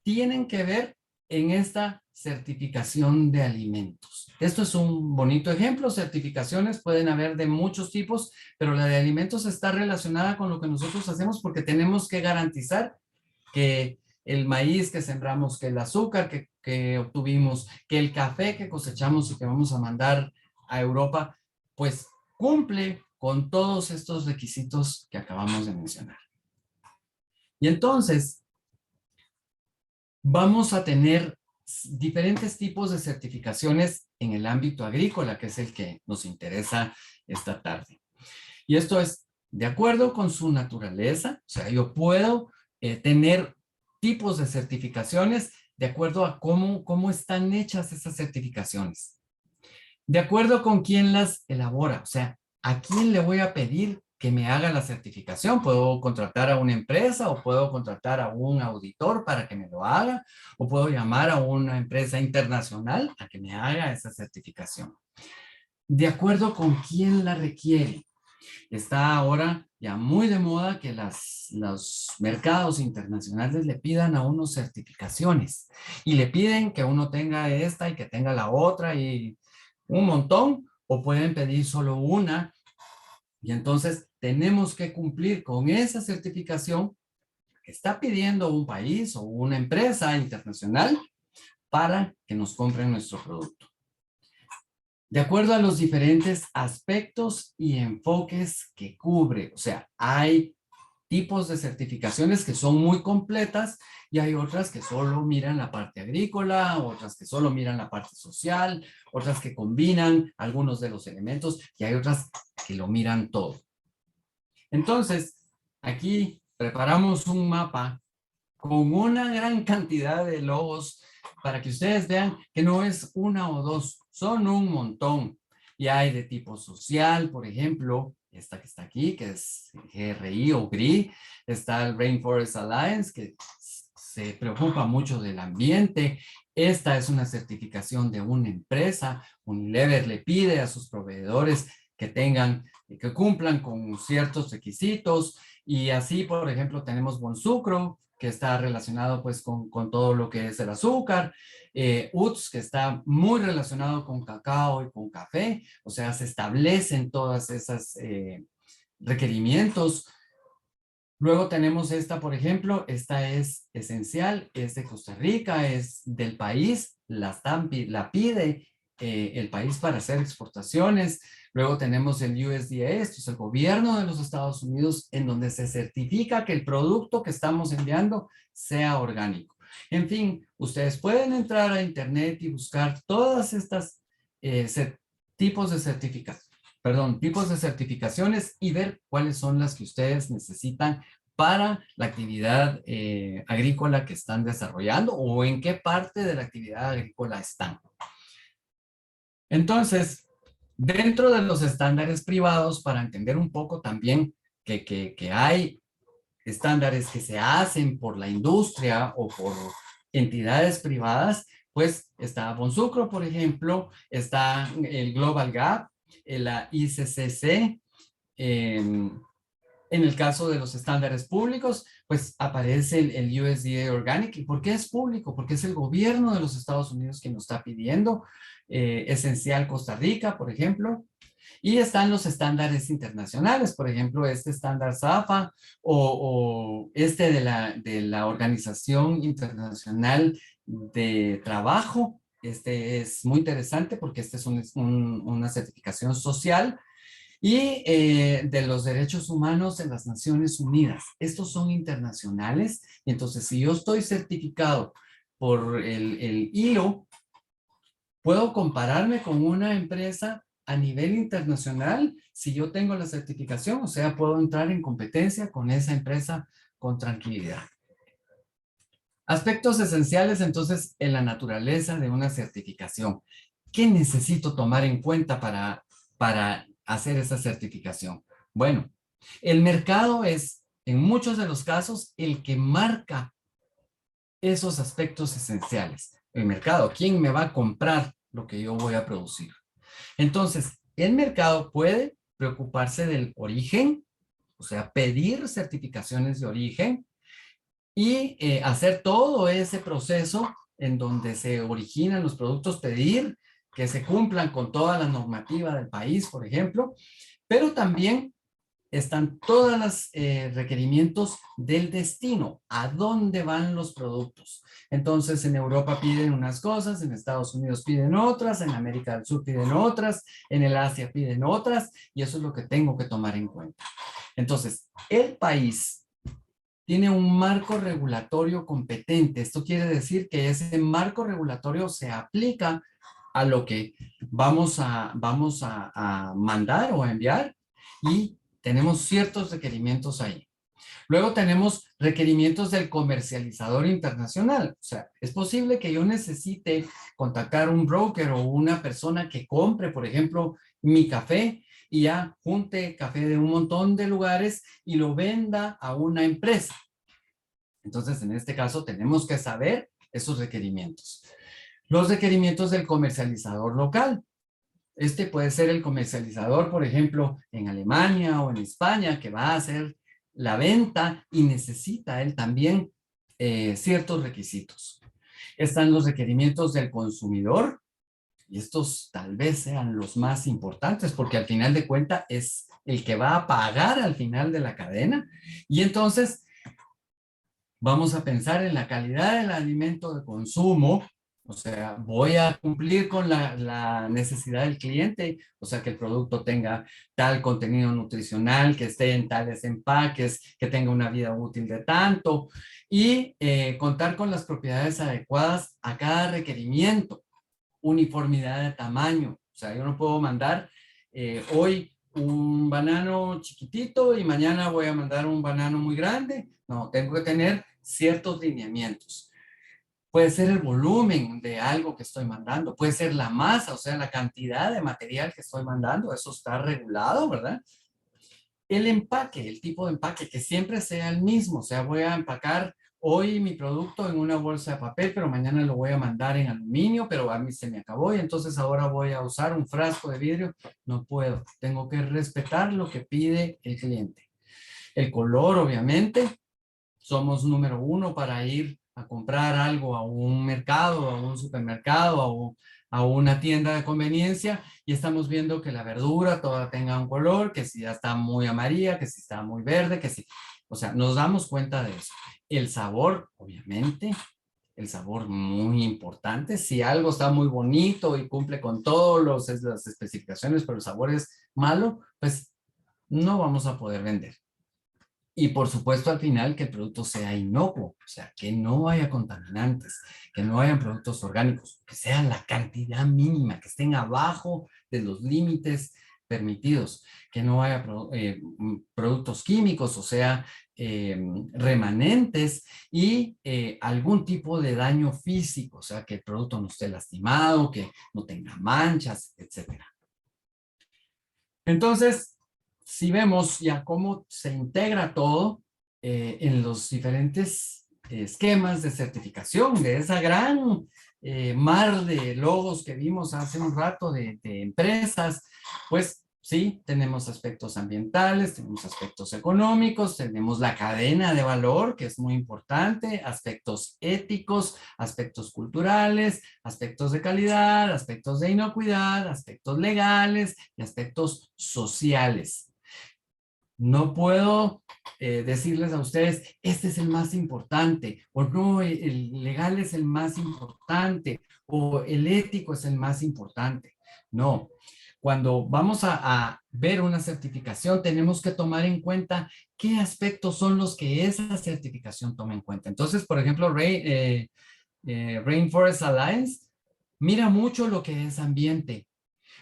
tienen que ver en esta certificación de alimentos. Esto es un bonito ejemplo. Certificaciones pueden haber de muchos tipos, pero la de alimentos está relacionada con lo que nosotros hacemos porque tenemos que garantizar que el maíz que sembramos, que el azúcar que obtuvimos, que el café que cosechamos y que vamos a mandar a Europa, pues cumple con todos estos requisitos que acabamos de mencionar. Y entonces, vamos a tener diferentes tipos de certificaciones en el ámbito agrícola, que es el que nos interesa esta tarde. Y esto es de acuerdo con su naturaleza, o sea, yo puedo tener tipos de certificaciones de acuerdo a cómo están hechas esas certificaciones. De acuerdo con quién las elabora, o sea, ¿a quién le voy a pedir que me haga la certificación? ¿Puedo contratar a una empresa o puedo contratar a un auditor para que me lo haga? ¿O puedo llamar a una empresa internacional a que me haga esa certificación? De acuerdo con quién la requiere. Está ahora ya muy de moda que los mercados internacionales le pidan a uno certificaciones y le piden que uno tenga esta y que tenga la otra y un montón, o pueden pedir solo una. Y entonces tenemos que cumplir con esa certificación que está pidiendo un país o una empresa internacional para que nos compren nuestro producto. De acuerdo a los diferentes aspectos y enfoques que cubre. O sea, hay tipos de certificaciones que son muy completas y hay otras que solo miran la parte agrícola, otras que solo miran la parte social, otras que combinan algunos de los elementos y hay otras que lo miran todo. Entonces, aquí preparamos un mapa con una gran cantidad de logos para que ustedes vean que no es una o dos, son un montón. Y hay de tipo social, por ejemplo, esta que está aquí, que es GRI o GRI, está el Rainforest Alliance, que se preocupa mucho del ambiente. Esta es una certificación de una empresa. Unilever le pide a sus proveedores que cumplan con ciertos requisitos. Y así, por ejemplo, tenemos Bonsucro, que está relacionado pues con todo lo que es el azúcar, UTZ, que está muy relacionado con cacao y con café, o sea, se establecen todas esas requerimientos. Luego tenemos esta, por ejemplo, esta es esencial, es de Costa Rica, es del país, la pide el país para hacer exportaciones. Luego tenemos el USDA, esto es el gobierno de los Estados Unidos, en donde se certifica que el producto que estamos enviando sea orgánico. En fin, ustedes pueden entrar a internet y buscar todas estas tipos de certificaciones y ver cuáles son las que ustedes necesitan para la actividad agrícola que están desarrollando o en qué parte de la actividad agrícola están. Entonces, dentro de los estándares privados, para entender un poco también que hay estándares que se hacen por la industria o por entidades privadas, pues está Bonsucro, por ejemplo, está el Global Gap, la ICCC. En el caso de los estándares públicos, pues aparece el USDA Organic. ¿Y por qué es público? Porque es el gobierno de los Estados Unidos quien nos está pidiendo. Esencial Costa Rica, por ejemplo. Y están los estándares internacionales, por ejemplo, este estándar SAFA o este de la Organización Internacional de Trabajo. Este es muy interesante porque este es una certificación social y de los derechos humanos en las Naciones Unidas. Estos son internacionales y entonces si yo estoy certificado por el ILO, puedo compararme con una empresa a nivel internacional si yo tengo la certificación, o sea, puedo entrar en competencia con esa empresa con tranquilidad. Aspectos esenciales entonces en la naturaleza de una certificación. ¿Qué necesito tomar en cuenta para hacer esa certificación? Bueno, el mercado es en muchos de los casos el que marca esos aspectos esenciales. El mercado, ¿quién me va a comprar lo que yo voy a producir? Entonces, el mercado puede preocuparse del origen, o sea, pedir certificaciones de origen y hacer todo ese proceso en donde se originan los productos, pedir que se cumplan con toda la normativa del país, por ejemplo, pero también están todos los requerimientos del destino, a dónde van los productos. Entonces, en Europa piden unas cosas, en Estados Unidos piden otras, en América del Sur piden otras, en el Asia piden otras, y eso es lo que tengo que tomar en cuenta. Entonces, el país tiene un marco regulatorio competente. Esto quiere decir que ese marco regulatorio se aplica a lo que vamos a mandar o a enviar, y tenemos ciertos requerimientos ahí. Luego tenemos requerimientos del comercializador internacional. O sea, es posible que yo necesite contactar un broker o una persona que compre, por ejemplo, mi café, y ya junte café de un montón de lugares y lo venda a una empresa. Entonces, en este caso, tenemos que saber esos requerimientos. Los requerimientos del comercializador local. Este puede ser el comercializador, por ejemplo, en Alemania o en España, que va a hacer la venta y necesita él también ciertos requisitos. Están los requerimientos del consumidor, y estos tal vez sean los más importantes, porque al final de cuentas es el que va a pagar al final de la cadena. Y entonces vamos a pensar en la calidad del alimento de consumo. O sea, voy a cumplir con la necesidad del cliente, o sea, que el producto tenga tal contenido nutricional, que esté en tales empaques, que tenga una vida útil de tanto, y contar con las propiedades adecuadas a cada requerimiento. Uniformidad de tamaño. O sea, yo no puedo mandar hoy un banano chiquitito y mañana voy a mandar un banano muy grande. No, tengo que tener ciertos lineamientos. Puede ser el volumen de algo que estoy mandando, puede ser la masa, o sea, la cantidad de material que estoy mandando, eso está regulado, ¿verdad? El empaque, el tipo de empaque, que siempre sea el mismo, o sea, voy a empacar hoy mi producto en una bolsa de papel, pero mañana lo voy a mandar en aluminio, pero a mí se me acabó y entonces ahora voy a usar un frasco de vidrio. No puedo, tengo que respetar lo que pide el cliente. El color, obviamente, somos número uno para ir a comprar algo a un mercado, a un supermercado, a una tienda de conveniencia, y estamos viendo que la verdura toda tenga un color, que si ya está muy amarilla, que si está muy verde, que si, o sea, nos damos cuenta de eso. El sabor, obviamente, el sabor muy importante. Si algo está muy bonito y cumple con todas las especificaciones, pero el sabor es malo, pues no vamos a poder vender. Y por supuesto al final que el producto sea inocuo, o sea, que no haya contaminantes, que no hayan productos orgánicos, que sea la cantidad mínima, que estén abajo de los límites permitidos, que no haya productos químicos, o sea, remanentes, y algún tipo de daño físico, o sea, que el producto no esté lastimado, que no tenga manchas, etcétera. Entonces, si vemos ya cómo se integra todo en los diferentes esquemas de certificación de esa gran mar de logos que vimos hace un rato de empresas, pues sí, tenemos aspectos ambientales, tenemos aspectos económicos, tenemos la cadena de valor, que es muy importante, aspectos éticos, aspectos culturales, aspectos de calidad, aspectos de inocuidad, aspectos legales y aspectos sociales. No puedo decirles a ustedes, este es el más importante, o no, el legal es el más importante, o el ético es el más importante. No. Cuando vamos a ver una certificación, tenemos que tomar en cuenta qué aspectos son los que esa certificación toma en cuenta. Entonces, por ejemplo, Rainforest Alliance mira mucho lo que es ambiente,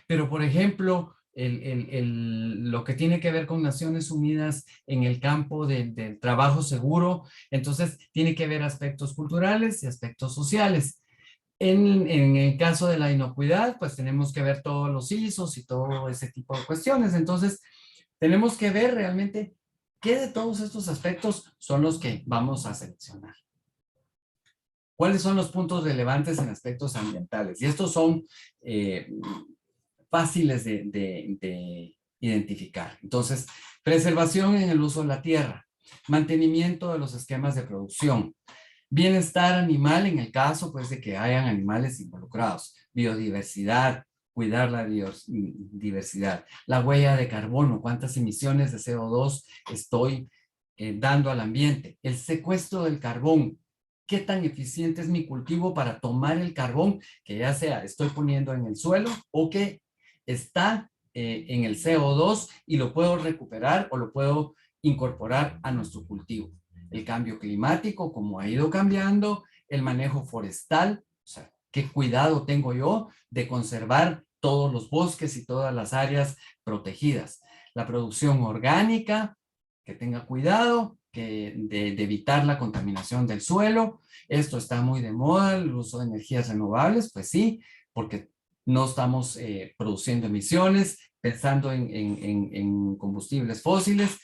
pero por ejemplo, lo que tiene que ver con Naciones Unidas en el campo del trabajo seguro, entonces tiene que ver aspectos culturales y aspectos sociales. En el caso de la inocuidad, pues tenemos que ver todos los ISOs y todo ese tipo de cuestiones. Entonces, tenemos que ver realmente qué de todos estos aspectos son los que vamos a seleccionar. ¿Cuáles son los puntos relevantes en aspectos ambientales? Y estos son fáciles de identificar. Entonces, preservación en el uso de la tierra, mantenimiento de los esquemas de producción, bienestar animal en el caso pues de que hayan animales involucrados, biodiversidad, cuidar la biodiversidad, la huella de carbono, cuántas emisiones de CO2 estoy dando al ambiente, el secuestro del carbón, qué tan eficiente es mi cultivo para tomar el carbón que ya sea estoy poniendo en el suelo o que está en el CO2 y lo puedo recuperar o lo puedo incorporar a nuestro cultivo. el cambio climático, cómo ha ido cambiando, el manejo forestal, o sea, qué cuidado tengo yo de conservar todos los bosques y todas las áreas protegidas. La producción orgánica, que tenga cuidado de evitar la contaminación del suelo. Esto está muy de moda, el uso de energías renovables, pues sí, porque no estamos produciendo emisiones, pensando en combustibles fósiles,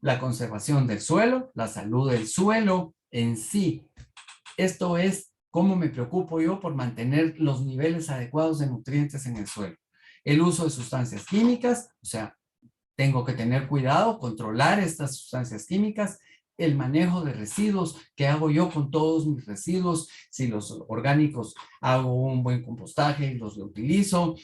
la conservación del suelo, la salud del suelo en sí. Esto es cómo me preocupo yo por mantener los niveles adecuados de nutrientes en el suelo. El uso de sustancias químicas, o sea, tengo que tener cuidado, controlar estas sustancias químicas, el manejo de residuos, qué hago yo con todos mis residuos, si los orgánicos hago un buen compostaje y los reutilizo,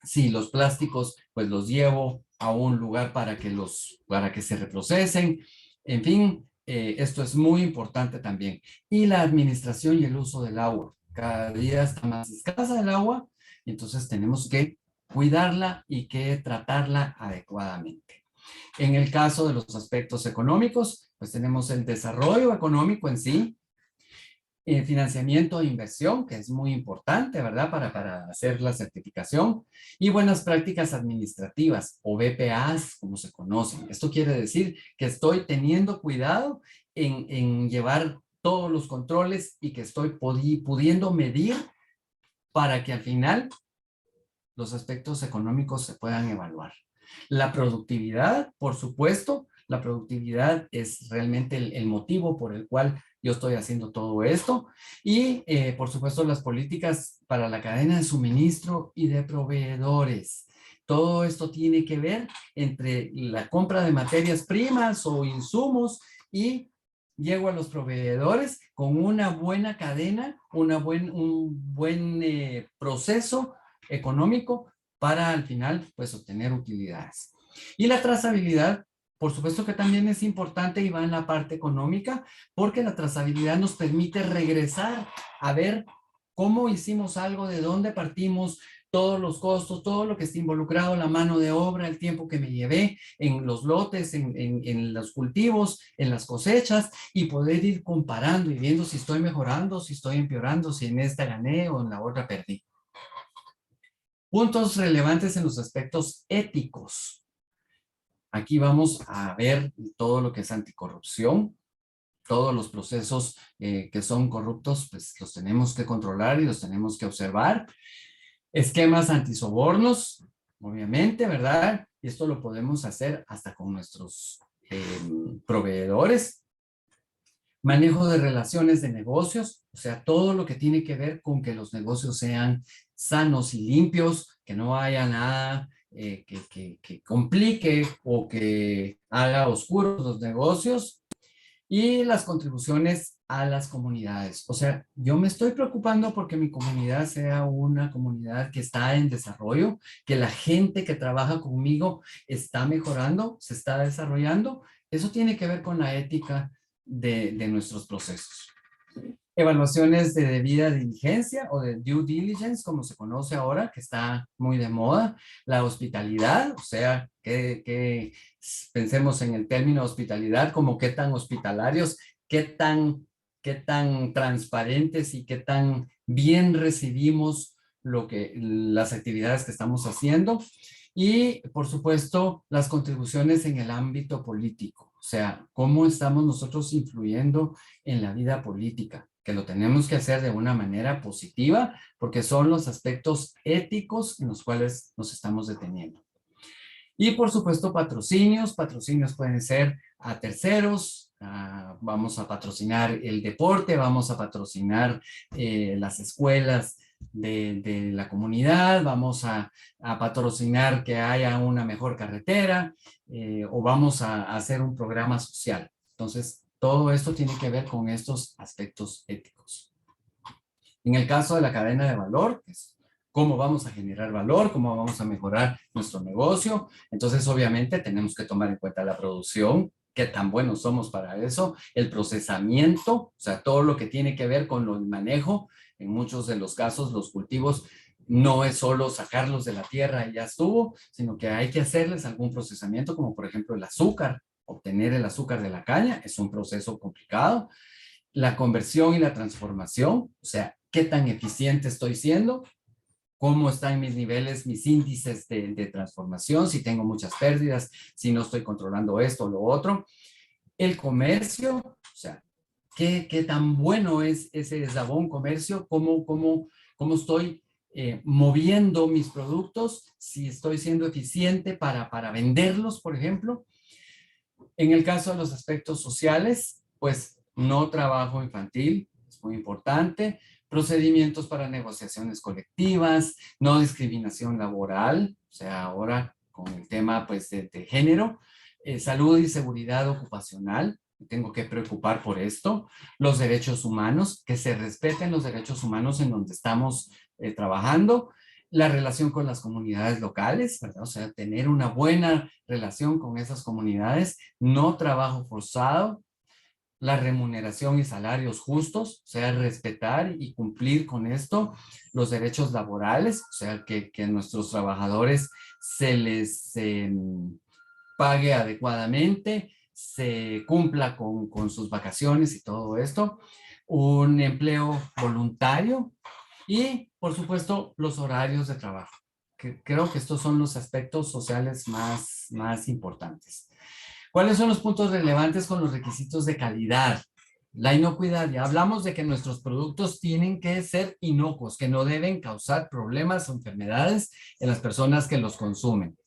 si los plásticos pues los llevo a un lugar para que se reprocesen, en fin, esto es muy importante también. Y la administración y el uso del agua. Cada día está más escasa el agua, y entonces tenemos que cuidarla y que tratarla adecuadamente. En el caso de los aspectos económicos, pues tenemos el desarrollo económico en sí, financiamiento e inversión, que es muy importante, ¿verdad? Para hacer la certificación, y buenas prácticas administrativas o BPAs, como se conocen. Esto quiere decir que estoy teniendo cuidado en llevar todos los controles y que estoy pudiendo medir para que al final los aspectos económicos se puedan evaluar. La productividad, por supuesto, la productividad es realmente el motivo por el cual yo estoy haciendo todo esto. Y, por supuesto, las políticas para la cadena de suministro y de proveedores. Todo esto tiene que ver entre la compra de materias primas o insumos y llego a los proveedores con una buena cadena, un buen proceso económico para al final pues obtener utilidades. Y la trazabilidad, por supuesto que también es importante y va en la parte económica, porque la trazabilidad nos permite regresar a ver cómo hicimos algo, de dónde partimos, todos los costos, todo lo que está involucrado, la mano de obra, el tiempo que me llevé en los lotes, en los cultivos, en las cosechas, y poder ir comparando y viendo si estoy mejorando, si estoy empeorando, si en esta gané o en la otra perdí. Puntos relevantes en los aspectos éticos. Aquí vamos a ver todo lo que es anticorrupción. Todos los procesos que son corruptos, pues los tenemos que controlar y los tenemos que observar. Esquemas antisobornos, obviamente, ¿verdad? Y esto lo podemos hacer hasta con nuestros proveedores. Manejo de relaciones de negocios, o sea, todo lo que tiene que ver con que los negocios sean sanos y limpios, que no haya nada que complique o que haga oscuros los negocios. Y las contribuciones a las comunidades. O sea, yo me estoy preocupando porque mi comunidad sea una comunidad que está en desarrollo, que la gente que trabaja conmigo está mejorando, se está desarrollando. Eso tiene que ver con la ética de nuestros procesos. Evaluaciones de debida diligencia o de due diligence, como se conoce ahora, que está muy de moda. La hospitalidad, o sea, que pensemos en el término hospitalidad como qué tan hospitalarios, qué tan transparentes y qué tan bien recibimos las actividades que estamos haciendo. Y, por supuesto, las contribuciones en el ámbito político, o sea, cómo estamos nosotros influyendo en la vida política, que lo tenemos que hacer de una manera positiva, porque son los aspectos éticos en los cuales nos estamos deteniendo. Y, por supuesto, patrocinios. Patrocinios pueden ser a terceros, vamos a patrocinar el deporte, vamos a patrocinar las escuelas de la comunidad, vamos a patrocinar que haya una mejor carretera o vamos a hacer un programa social. Entonces, todo esto tiene que ver con estos aspectos éticos. En el caso de la cadena de valor, que es cómo vamos a generar valor, cómo vamos a mejorar nuestro negocio, entonces obviamente tenemos que tomar en cuenta la producción, qué tan buenos somos para eso, el procesamiento, o sea, todo lo que tiene que ver con el manejo. En muchos de los casos, los cultivos no es solo sacarlos de la tierra y ya estuvo, sino que hay que hacerles algún procesamiento, como por ejemplo el azúcar obtener el azúcar de la caña es un proceso complicado. La conversión y la transformación, o sea, qué tan eficiente estoy siendo, cómo están mis niveles, mis índices de transformación, si tengo muchas pérdidas, si no estoy controlando esto o lo otro. El comercio, o sea, qué tan bueno es ese eslabón comercio, cómo estoy moviendo mis productos, si estoy siendo eficiente para venderlos, por ejemplo. En el caso de los aspectos sociales, pues no trabajo infantil, es muy importante, procedimientos para negociaciones colectivas, no discriminación laboral, o sea, ahora con el tema pues de género, salud y seguridad ocupacional, tengo que preocupar por esto, los derechos humanos, que se respeten los derechos humanos en donde estamos trabajando, la relación con las comunidades locales, ¿verdad? O sea, tener una buena relación con esas comunidades, no trabajo forzado, la remuneración y salarios justos, o sea, respetar y cumplir con esto, los derechos laborales, o sea, que a nuestros trabajadores se les pague adecuadamente, se cumpla con sus vacaciones y todo esto, un empleo voluntario y, por supuesto, los horarios de trabajo. Creo que estos son los aspectos sociales más importantes. ¿Cuáles son los puntos relevantes con los requisitos de calidad? La inocuidad, ya hablamos de que nuestros productos tienen que ser inocuos, que no deben causar problemas o enfermedades en las personas que los consumen.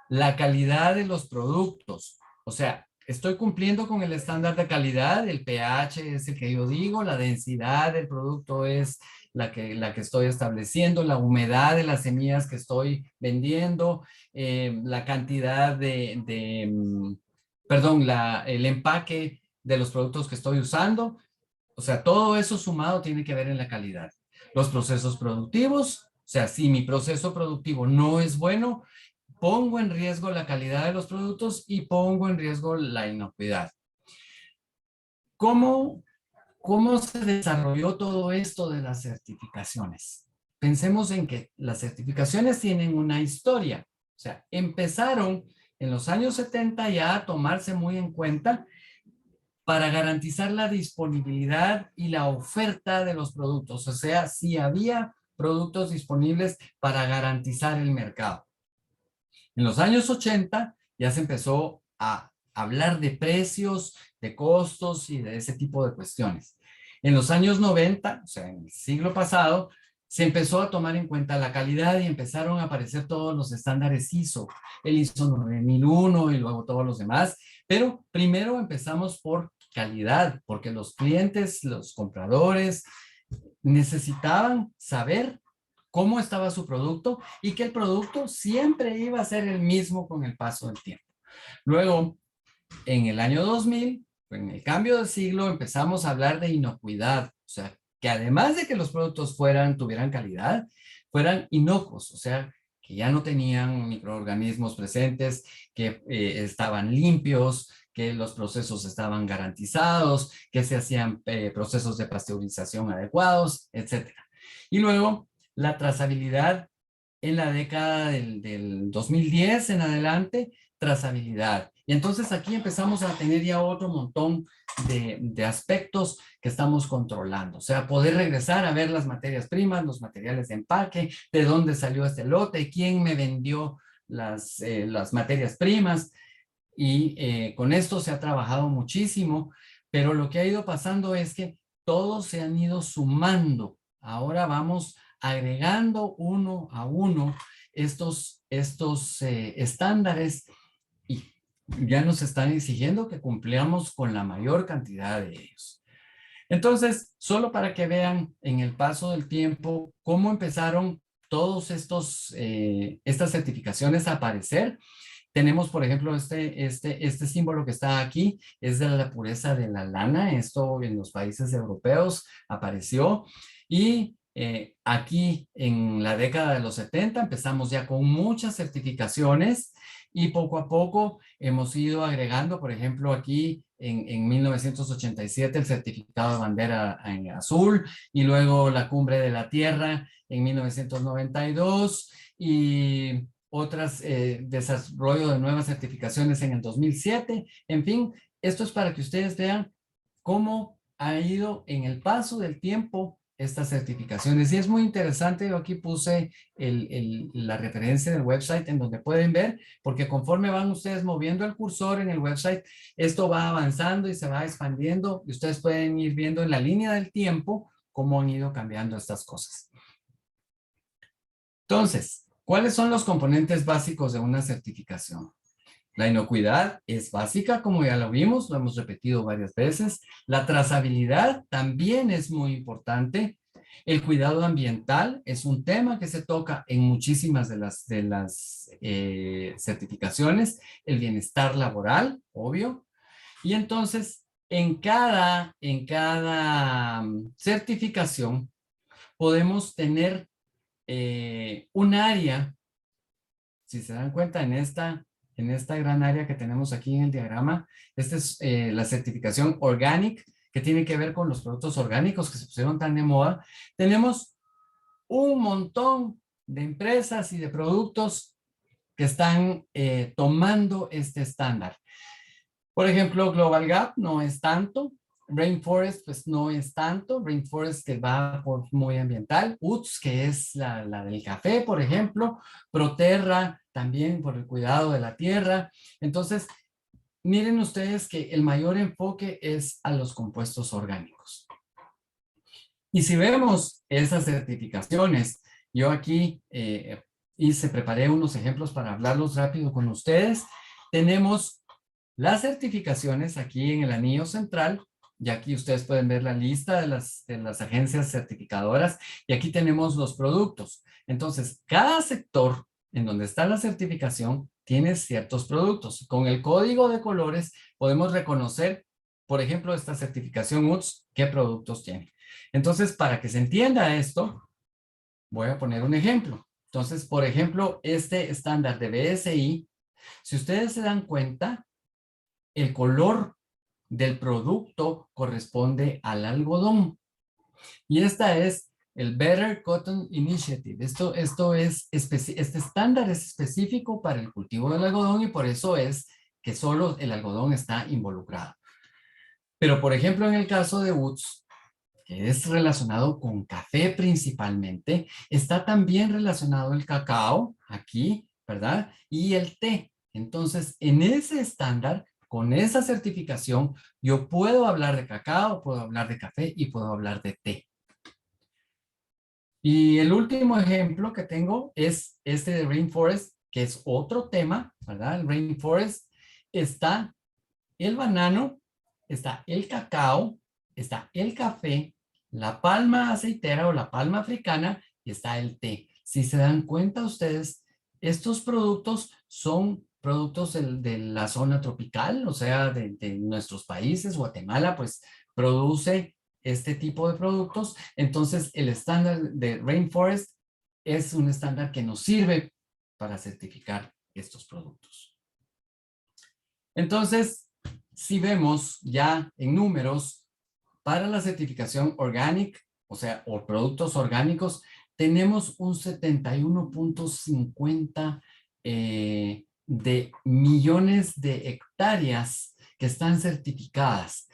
La calidad de los productos, o sea, estoy cumpliendo con el estándar de calidad, el pH es el que yo digo, la densidad del producto es la que estoy estableciendo, la humedad de las semillas que estoy vendiendo, la cantidad perdón, el empaque de los productos que estoy usando. O sea, todo eso sumado tiene que ver en la calidad. Los procesos productivos, o sea, si mi proceso productivo no es bueno, pongo en riesgo la calidad de los productos y pongo en riesgo la inocuidad. ¿Cómo se desarrolló todo esto de las certificaciones? Pensemos en que las certificaciones tienen una historia. O sea, empezaron en los años 70 ya a tomarse muy en cuenta para garantizar la disponibilidad y la oferta de los productos. O sea, si había productos disponibles para garantizar el mercado. En los años 80 ya se empezó a hablar de precios, de costos y de ese tipo de cuestiones. En los años 90, o sea, en el siglo pasado, se empezó a tomar en cuenta la calidad y empezaron a aparecer todos los estándares ISO, el ISO 9001 y luego todos los demás, pero primero empezamos por calidad, porque los clientes, los compradores necesitaban saber cómo estaba su producto y que el producto siempre iba a ser el mismo con el paso del tiempo. Luego, en el año 2000, en el cambio de siglo, empezamos a hablar de inocuidad, o sea, que además de que los productos tuvieran calidad, fueran inocuos, o sea, que ya no tenían microorganismos presentes, que estaban limpios, que los procesos estaban garantizados, que se hacían procesos de pasteurización adecuados, etcétera. Y luego, la trazabilidad en la década del 2010 en adelante, trazabilidad. Y entonces aquí empezamos a tener ya otro montón de aspectos que estamos controlando. O sea, poder regresar a ver las materias primas, los materiales de empaque, de dónde salió este lote, quién me vendió las materias primas. Y con esto se ha trabajado muchísimo, pero lo que ha ido pasando es que todos se han ido sumando. Ahora vamos agregando uno a uno estos estándares y ya nos están exigiendo que cumplamos con la mayor cantidad de ellos. Entonces, solo para que vean en el paso del tiempo cómo empezaron todos estas certificaciones a aparecer. Tenemos, por ejemplo, este símbolo que está aquí, es de la pureza de la lana. Esto en los países europeos apareció. Y aquí en la década de los 70 empezamos ya con muchas certificaciones y poco a poco hemos ido agregando, por ejemplo, aquí en 1987 el certificado de bandera en azul y luego la cumbre de la tierra en 1992 y otras desarrollo de nuevas certificaciones en el 2007. En fin, esto es para que ustedes vean cómo ha ido en el paso del tiempo estas certificaciones. Y es muy interesante, yo aquí puse la referencia del website en donde pueden ver, porque conforme van ustedes moviendo el cursor en el website, esto va avanzando y se va expandiendo y ustedes pueden ir viendo en la línea del tiempo cómo han ido cambiando estas cosas. Entonces, ¿cuáles son los componentes básicos de una certificación? La inocuidad es básica, como ya lo vimos, lo hemos repetido varias veces. La trazabilidad también es muy importante. El cuidado ambiental es un tema que se toca en muchísimas de las certificaciones. El bienestar laboral, obvio. Y entonces, en cada certificación podemos tener un área, si se dan cuenta en esta gran área que tenemos aquí en el diagrama. Esta es la certificación Organic, que tiene que ver con los productos orgánicos que se pusieron tan de moda. Tenemos un montón de empresas y de productos que están tomando este estándar. Por ejemplo, Global Gap no es tanto. Rainforest, pues no es tanto. Rainforest que va por muy ambiental. UTZ, que es la del café, por ejemplo. Proterra, también por el cuidado de la tierra. Entonces, miren ustedes que el mayor enfoque es a los compuestos orgánicos. Y si vemos esas certificaciones, yo aquí preparé unos ejemplos para hablarlos rápido con ustedes. Tenemos las certificaciones aquí en el anillo central, y aquí ustedes pueden ver la lista de las agencias certificadoras, y aquí tenemos los productos. Entonces, cada sector en donde está la certificación tiene ciertos productos. Con el código de colores podemos reconocer, por ejemplo, esta certificación UTZ, qué productos tiene. Entonces, para que se entienda esto, voy a poner un ejemplo. Entonces, por ejemplo, este estándar de BSI, si ustedes se dan cuenta, el color del producto corresponde al algodón. Y esta es el Better Cotton Initiative. Este estándar es específico para el cultivo del algodón y por eso es que solo el algodón está involucrado. Pero, por ejemplo, en el caso de UTZ, que es relacionado con café principalmente, está también relacionado el cacao, aquí, ¿verdad? Y el té. Entonces, en ese estándar, con esa certificación, yo puedo hablar de cacao, puedo hablar de café y puedo hablar de té. Y el último ejemplo que tengo es este de Rainforest, que es otro tema, ¿verdad? El Rainforest está el banano, está el cacao, está el café, la palma aceitera o la palma africana y está el té. Si se dan cuenta ustedes, estos productos son productos de la zona tropical, o sea, de nuestros países. Guatemala, pues, produce este tipo de productos. Entonces, el estándar de Rainforest es un estándar que nos sirve para certificar estos productos. Entonces, si vemos ya en números, para la certificación Organic, o sea, o productos orgánicos, tenemos un 71.50 de millones de hectáreas que están certificadas.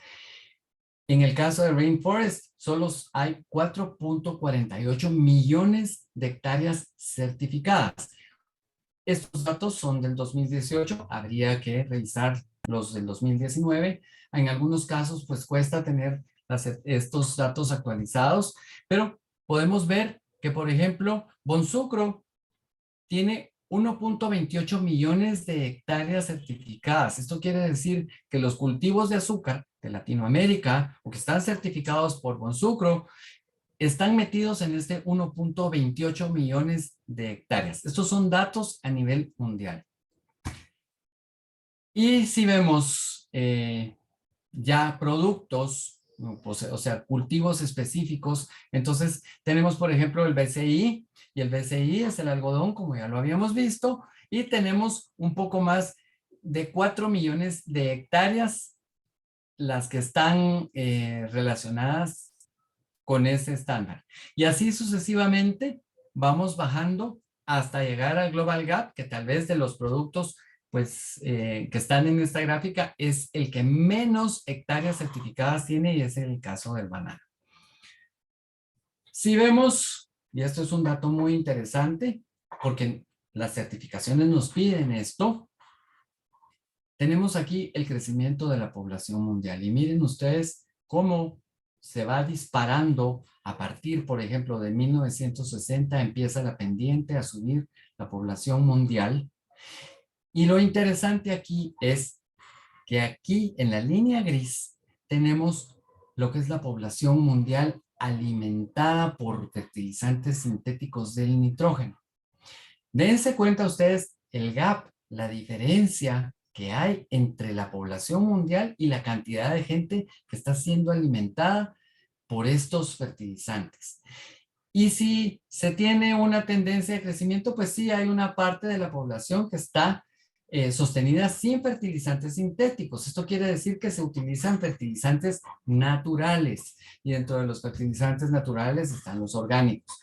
En el caso de Rainforest, solo hay 4.48 millones de hectáreas certificadas. Estos datos son del 2018, habría que revisar los del 2019. En algunos casos, pues cuesta tener estos datos actualizados, pero podemos ver que, por ejemplo, Bonsucro tiene 1.28 millones de hectáreas certificadas. Esto quiere decir que los cultivos de azúcar de Latinoamérica, o que están certificados por Bonsucro, están metidos en este 1.28 millones de hectáreas. Estos son datos a nivel mundial. Y si vemos ya productos, pues, o sea, cultivos específicos, entonces tenemos, por ejemplo, el BCI, y el BCI es el algodón, como ya lo habíamos visto, y tenemos un poco más de 4 millones de hectáreas las que están relacionadas con ese estándar. Y así sucesivamente vamos bajando hasta llegar al Global Gap, que tal vez de los productos pues, que están en esta gráfica es el que menos hectáreas certificadas tiene y es el caso del banano. Si vemos, y esto es un dato muy interesante, porque las certificaciones nos piden esto, tenemos aquí el crecimiento de la población mundial. Y miren ustedes cómo se va disparando a partir, por ejemplo, de 1960, empieza la pendiente a subir la población mundial. Y lo interesante aquí es que aquí en la línea gris tenemos lo que es la población mundial alimentada por fertilizantes sintéticos del nitrógeno. Dense cuenta ustedes el gap, la diferencia que hay entre la población mundial y la cantidad de gente que está siendo alimentada por estos fertilizantes. Y si se tiene una tendencia de crecimiento, pues sí hay una parte de la población que está sostenida sin fertilizantes sintéticos. Esto quiere decir que se utilizan fertilizantes naturales y dentro de los fertilizantes naturales están los orgánicos.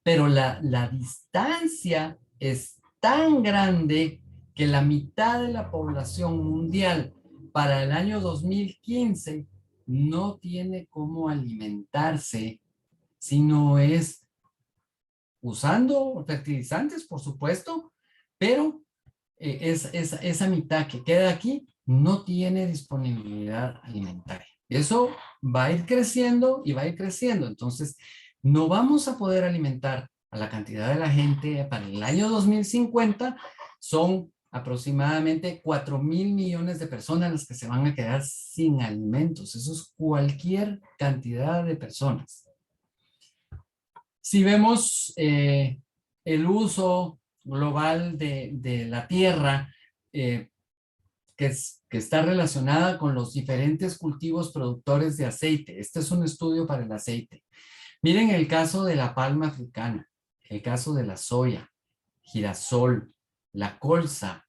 Pero la distancia es tan grande que la mitad de la población mundial para el año 2015 no tiene cómo alimentarse si no es usando fertilizantes, por supuesto, pero esa mitad que queda aquí no tiene disponibilidad alimentaria. Eso va a ir creciendo y va a ir creciendo. Entonces, no vamos a poder alimentar a la cantidad de la gente para el año 2050. Son aproximadamente 4.000 millones de personas las que se van a quedar sin alimentos. Eso es cualquier cantidad de personas. Si vemos el uso global de la tierra, que está relacionada con los diferentes cultivos productores de aceite. Este es un estudio para el aceite. Miren el caso de la palma africana, el caso de la soya, girasol, la colza,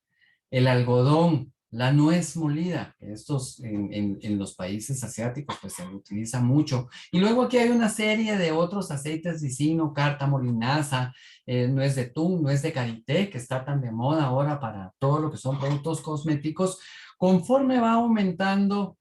el algodón, la nuez molida, que estos en los países asiáticos pues se utiliza mucho. Y luego aquí hay una serie de otros aceites ricino, cártamo, linaza, nuez de tún, nuez de karité, que está tan de moda ahora para todo lo que son productos cosméticos. Conforme va aumentando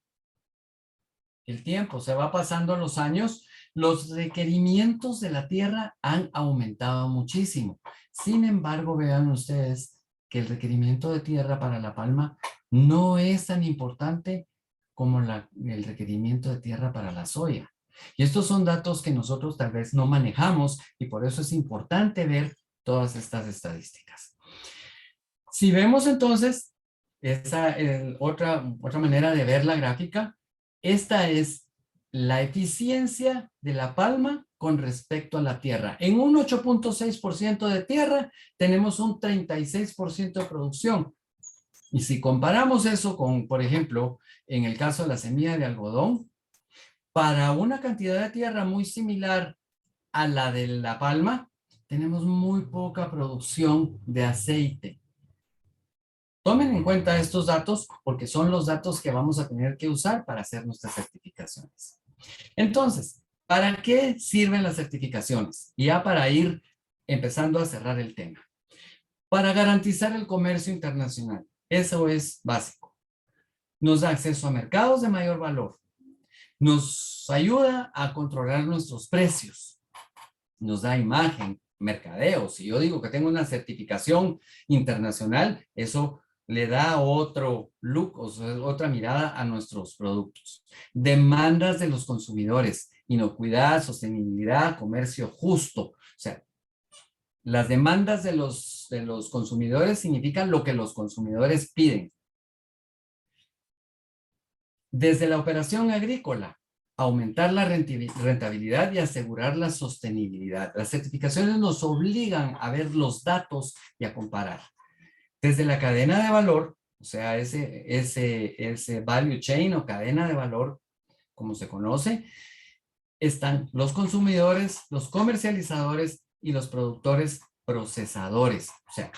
el tiempo, se va pasando los años, los requerimientos de la tierra han aumentado muchísimo. Sin embargo, vean ustedes que el requerimiento de tierra para la palma no es tan importante como el requerimiento de tierra para la soya. Y estos son datos que nosotros tal vez no manejamos y por eso es importante ver todas estas estadísticas. Si vemos entonces esa otra manera de ver la gráfica, esta es la eficiencia de la palma con respecto a la tierra. En un 8.6% de tierra tenemos un 36% de producción. Y si comparamos eso con, por ejemplo, en el caso de la semilla de algodón, para una cantidad de tierra muy similar a la de la palma, tenemos muy poca producción de aceite. Tomen en cuenta estos datos porque son los datos que vamos a tener que usar para hacer nuestras certificaciones. Entonces, ¿para qué sirven las certificaciones? Ya para ir empezando a cerrar el tema. Para garantizar el comercio internacional. Eso es básico. Nos da acceso a mercados de mayor valor. Nos ayuda a controlar nuestros precios. Nos da imagen, mercadeo. Si yo digo que tengo una certificación internacional, eso le da otro look, o sea, otra mirada a nuestros productos. Demandas de los consumidores, inocuidad, sostenibilidad, comercio justo. O sea, las demandas de los consumidores significan lo que los consumidores piden. Desde la operación agrícola, aumentar la rentabilidad y asegurar la sostenibilidad. Las certificaciones nos obligan a ver los datos y a comparar. Desde la cadena de valor, o sea, ese value chain o cadena de valor, como se conoce, están los consumidores, los comercializadores y los productores procesadores. O sea,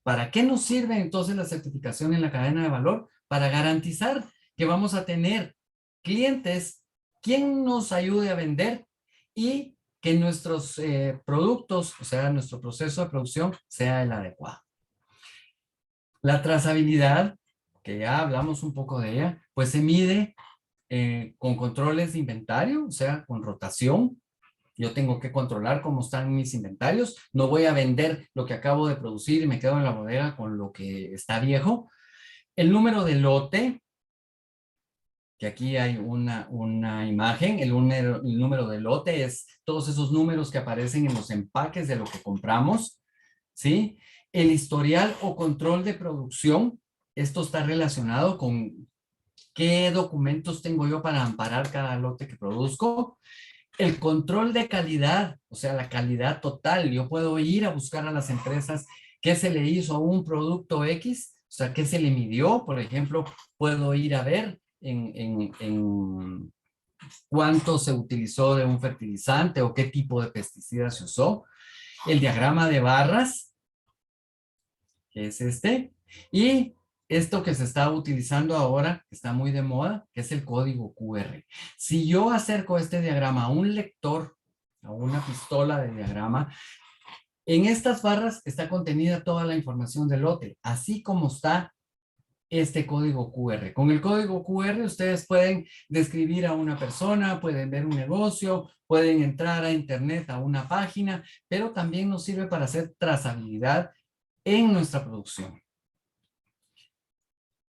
¿para qué nos sirve entonces la certificación en la cadena de valor? Para garantizar que vamos a tener clientes quien nos ayude a vender y que nuestros productos, o sea, nuestro proceso de producción sea el adecuado. La trazabilidad, que ya hablamos un poco de ella, pues se mide con controles de inventario, o sea, con rotación. Yo tengo que controlar cómo están mis inventarios. No voy a vender lo que acabo de producir y me quedo en la bodega con lo que está viejo. El número de lote, que aquí hay una imagen, el número de lote es todos esos números que aparecen en los empaques de lo que compramos, ¿sí? El historial o control de producción, esto está relacionado con qué documentos tengo yo para amparar cada lote que produzco. El control de calidad, o sea, la calidad total. Yo puedo ir a buscar a las empresas qué se le hizo a un producto X, o sea, qué se le midió. Por ejemplo, puedo ir a ver en cuánto se utilizó de un fertilizante o qué tipo de pesticida se usó. El diagrama de barras, que es este, y esto que se está utilizando ahora, que está muy de moda, que es el código QR. Si yo acerco este diagrama a un lector, a una pistola de diagrama, en estas barras está contenida toda la información del lote, así como está este código QR. Con el código QR ustedes pueden describir a una persona, pueden ver un negocio, pueden entrar a internet a una página, pero también nos sirve para hacer trazabilidad en nuestra producción.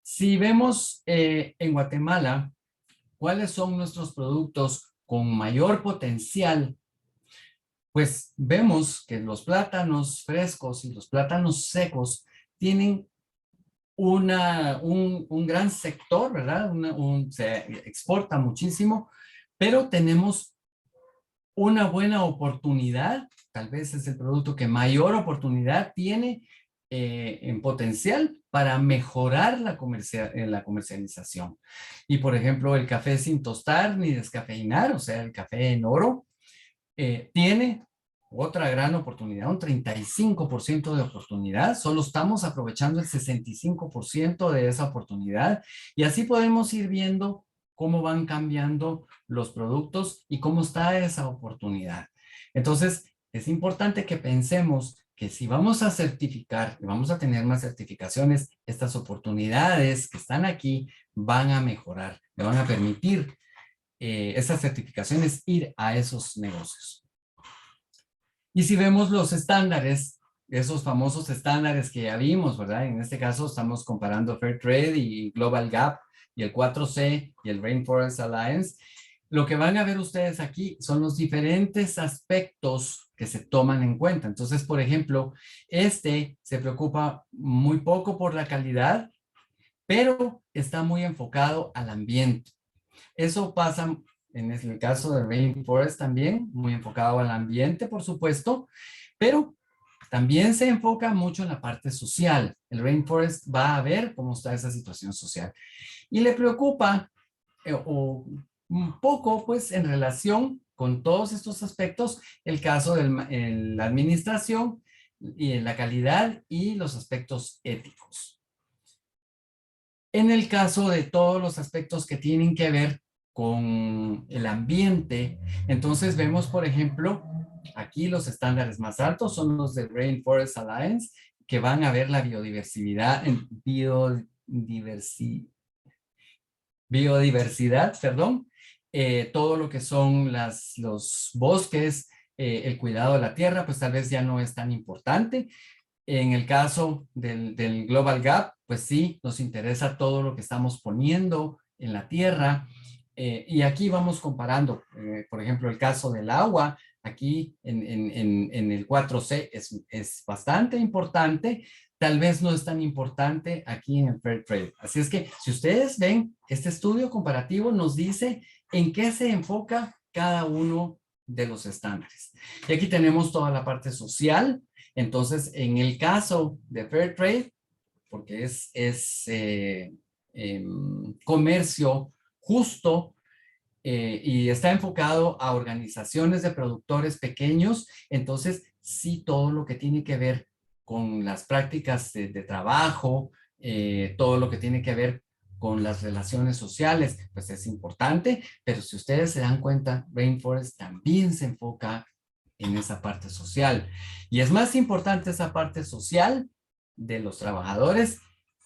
Si vemos en Guatemala cuáles son nuestros productos con mayor potencial, pues vemos que los plátanos frescos y los plátanos secos tienen un gran sector, ¿verdad? Se exporta muchísimo, pero tenemos una buena oportunidad, tal vez es el producto que mayor oportunidad tiene en potencial para mejorar la comercialización. Y por ejemplo, el café sin tostar ni descafeinar, o sea, el café en oro, tiene otra gran oportunidad, un 35% de oportunidad. Solo estamos aprovechando el 65% de esa oportunidad y así podemos ir viendo cómo van cambiando los productos y cómo está esa oportunidad. Entonces, es importante que pensemos que si vamos a certificar, y vamos a tener más certificaciones, estas oportunidades que están aquí van a mejorar, le van a permitir esas certificaciones ir a esos negocios. Y si vemos los estándares, esos famosos estándares que ya vimos, ¿verdad? En este caso estamos comparando Fair Trade y Global Gap y el 4C y el Rainforest Alliance. Lo que van a ver ustedes aquí son los diferentes aspectos que se toman en cuenta. Entonces, por ejemplo, este se preocupa muy poco por la calidad, pero está muy enfocado al ambiente. Eso pasa en el caso de Rainforest también, muy enfocado al ambiente, por supuesto, pero también se enfoca mucho en la parte social. El Rainforest va a ver cómo está esa situación social. Y le preocupa, o un poco, pues, en relación con todos estos aspectos, el caso de la administración y la calidad y los aspectos éticos. En el caso de todos los aspectos que tienen que ver con el ambiente, entonces vemos, por ejemplo, aquí los estándares más altos son los de Rainforest Alliance, que van a ver la biodiversidad, biodiversidad, perdón, todo lo que son los bosques, el cuidado de la tierra, pues tal vez ya no es tan importante. En el caso del Global Gap, pues sí, nos interesa todo lo que estamos poniendo en la tierra. Y aquí vamos comparando, por ejemplo, el caso del agua, aquí en el 4C es bastante importante, tal vez no es tan importante aquí en el Fair Trade. Así es que si ustedes ven, este estudio comparativo nos dice en qué se enfoca cada uno de los estándares. Y aquí tenemos toda la parte social. Entonces, en el caso de Fair Trade, porque es comercio justo y está enfocado a organizaciones de productores pequeños, entonces sí todo lo que tiene que ver con las prácticas de trabajo, todo lo que tiene que ver con las relaciones sociales, pues es importante, pero si ustedes se dan cuenta, Rainforest también se enfoca en esa parte social. Y es más importante esa parte social de los trabajadores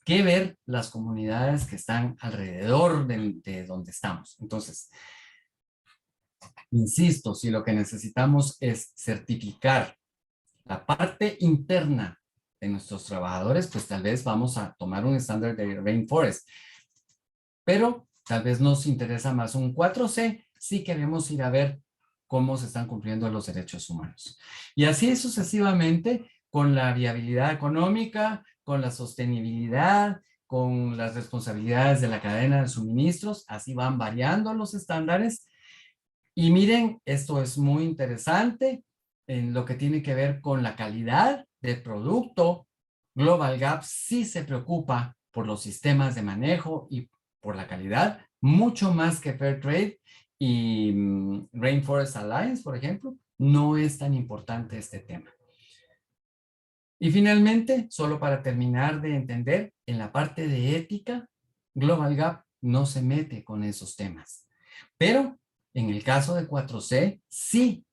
que ver las comunidades que están alrededor de donde estamos. Entonces, insisto, si lo que necesitamos es certificar la parte interna de nuestros trabajadores, pues tal vez vamos a tomar un estándar de Rainforest. Pero tal vez nos interesa más un 4C si queremos ir a ver cómo se están cumpliendo los derechos humanos. Y así sucesivamente con la viabilidad económica, con la sostenibilidad, con las responsabilidades de la cadena de suministros, así van variando los estándares. Y miren, esto es muy interesante en lo que tiene que ver con la calidad del producto. Global Gap sí se preocupa por los sistemas de manejo y por la calidad, mucho más que Fairtrade y Rainforest Alliance, por ejemplo. No es tan importante este tema. Y finalmente, solo para terminar de entender, en la parte de ética, Global Gap no se mete con esos temas. Pero en el caso de 4C, sí,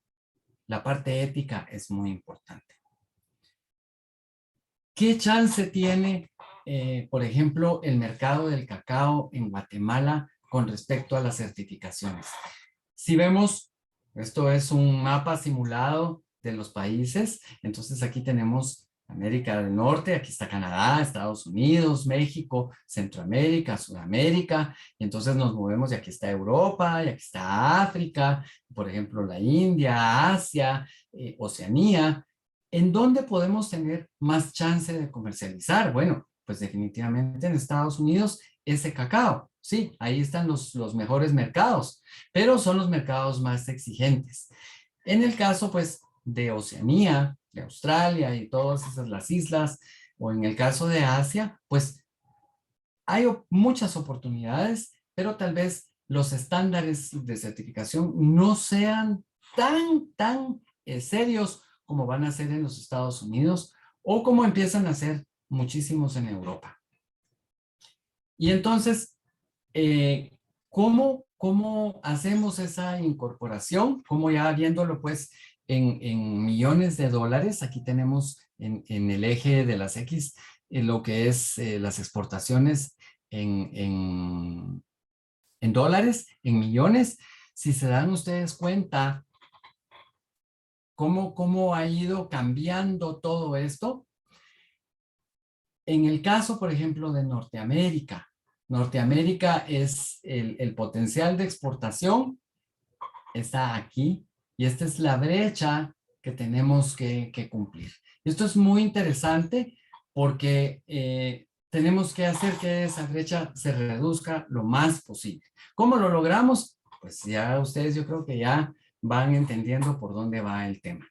la parte ética es muy importante. ¿Qué chance tiene, por ejemplo, el mercado del cacao en Guatemala con respecto a las certificaciones? Si vemos, esto es un mapa simulado de los países, entonces aquí tenemos América del Norte, aquí está Canadá, Estados Unidos, México, Centroamérica, Sudamérica, y entonces nos movemos y aquí está Europa, y aquí está África, por ejemplo la India, Asia, Oceanía. ¿En dónde podemos tener más chance de comercializar? Bueno, pues definitivamente en Estados Unidos ese cacao. Sí, ahí están los mejores mercados, pero son los mercados más exigentes. En el caso, pues, de Oceanía, de Australia y todas esas las islas, o en el caso de Asia, pues hay muchas oportunidades, pero tal vez los estándares de certificación no sean tan serios como van a ser en los Estados Unidos o como empiezan a ser muchísimos en Europa. Y entonces, ¿cómo hacemos esa incorporación? Como ya viéndolo pues en millones de dólares, aquí tenemos en el eje de las X lo que es las exportaciones en dólares, en millones. Si se dan ustedes cuenta cómo ha ido cambiando todo esto. En el caso, por ejemplo, de Norteamérica, Norteamérica es el potencial de exportación, está aquí, y esta es la brecha que tenemos que cumplir. Esto es muy interesante porque tenemos que hacer que esa brecha se reduzca lo más posible. ¿Cómo lo logramos? Pues ya ustedes yo creo que ya van entendiendo por dónde va el tema.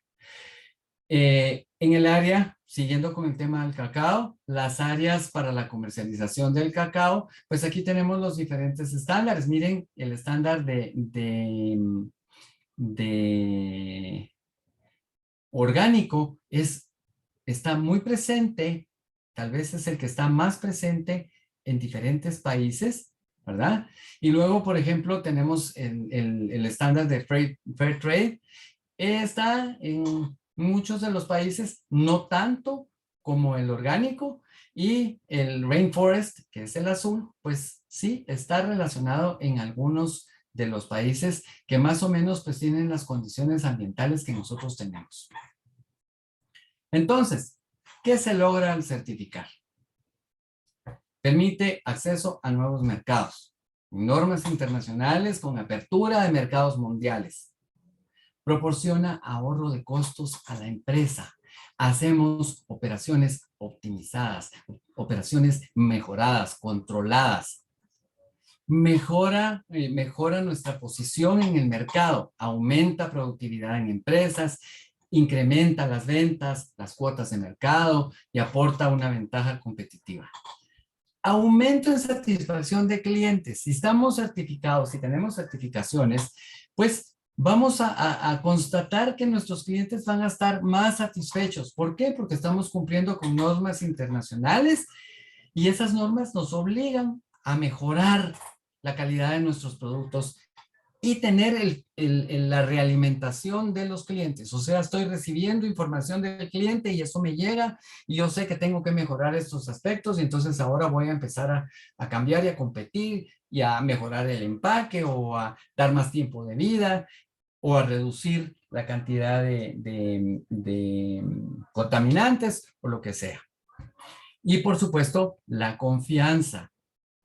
En el área, siguiendo con el tema del cacao, las áreas para la comercialización del cacao, pues aquí tenemos los diferentes estándares. Miren, el estándar de orgánico está muy presente, tal vez es el que está más presente en diferentes países, ¿verdad? Y luego, por ejemplo, tenemos el estándar de Fair Trade, está en muchos de los países, no tanto como el orgánico, y el Rainforest, que es el azul, pues sí, está relacionado en algunos de los países que más o menos pues tienen las condiciones ambientales que nosotros tenemos. Entonces, ¿qué se logra al certificar? Permite acceso a nuevos mercados, normas internacionales con apertura de mercados mundiales. Proporciona ahorro de costos a la empresa. Hacemos operaciones optimizadas, operaciones mejoradas, controladas. Mejora nuestra posición en el mercado, aumenta productividad en empresas, incrementa las ventas, las cuotas de mercado y aporta una ventaja competitiva. Aumento en satisfacción de clientes. Si estamos certificados, si tenemos certificaciones, pues vamos a constatar que nuestros clientes van a estar más satisfechos. ¿Por qué? Porque estamos cumpliendo con normas internacionales y esas normas nos obligan a mejorar la calidad de nuestros productos y tener la realimentación de los clientes. O sea, estoy recibiendo información del cliente y eso me llega y yo sé que tengo que mejorar estos aspectos y entonces ahora voy a empezar a cambiar y a competir y a mejorar el empaque o a dar más tiempo de vida o a reducir la cantidad de contaminantes o lo que sea. Y por supuesto, la confianza,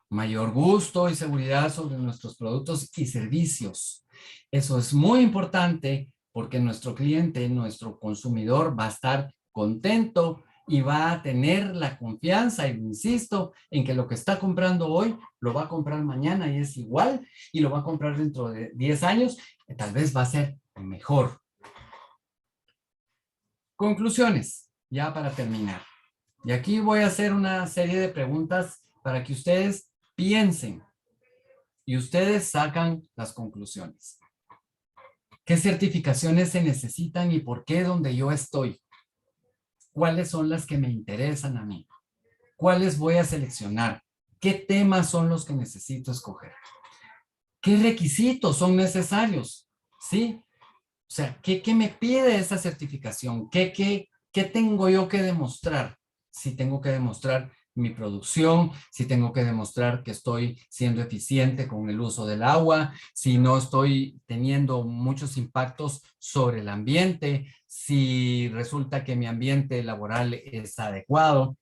mayor gusto y seguridad sobre nuestros productos y servicios. Eso es muy importante porque nuestro cliente, nuestro consumidor va a estar contento y va a tener la confianza, y insisto, en que lo que está comprando hoy lo va a comprar mañana y es igual, y lo va a comprar dentro de 10 años, y tal vez va a ser mejor. Conclusiones, ya para terminar. Y aquí voy a hacer una serie de preguntas para que ustedes piensen y ustedes sacan las conclusiones. ¿Qué certificaciones se necesitan y por qué donde yo estoy? ¿Cuáles son las que me interesan a mí? ¿Cuáles voy a seleccionar? ¿Qué temas son los que necesito escoger? ¿Qué requisitos son necesarios? ¿Sí? O sea, ¿qué me pide esa certificación? ¿Qué tengo yo que demostrar? Si tengo que demostrar mi producción, si tengo que demostrar que estoy siendo eficiente con el uso del agua, si no estoy teniendo muchos impactos sobre el ambiente, si resulta que mi ambiente laboral es adecuado.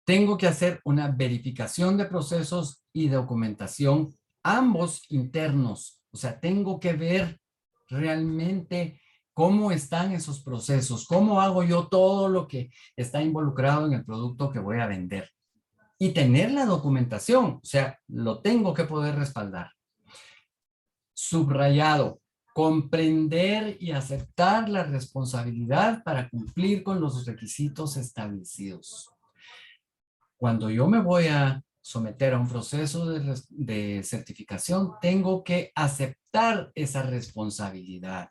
Tengo que hacer una verificación de procesos y documentación, ambos internos. O sea, tengo que ver realmente cómo están esos procesos, cómo hago yo todo lo que está involucrado en el producto que voy a vender. Y tener la documentación, o sea, lo tengo que poder respaldar. Subrayado, comprender y aceptar la responsabilidad para cumplir con los requisitos establecidos. Cuando yo me voy a someter a un proceso de certificación, tengo que aceptar esa responsabilidad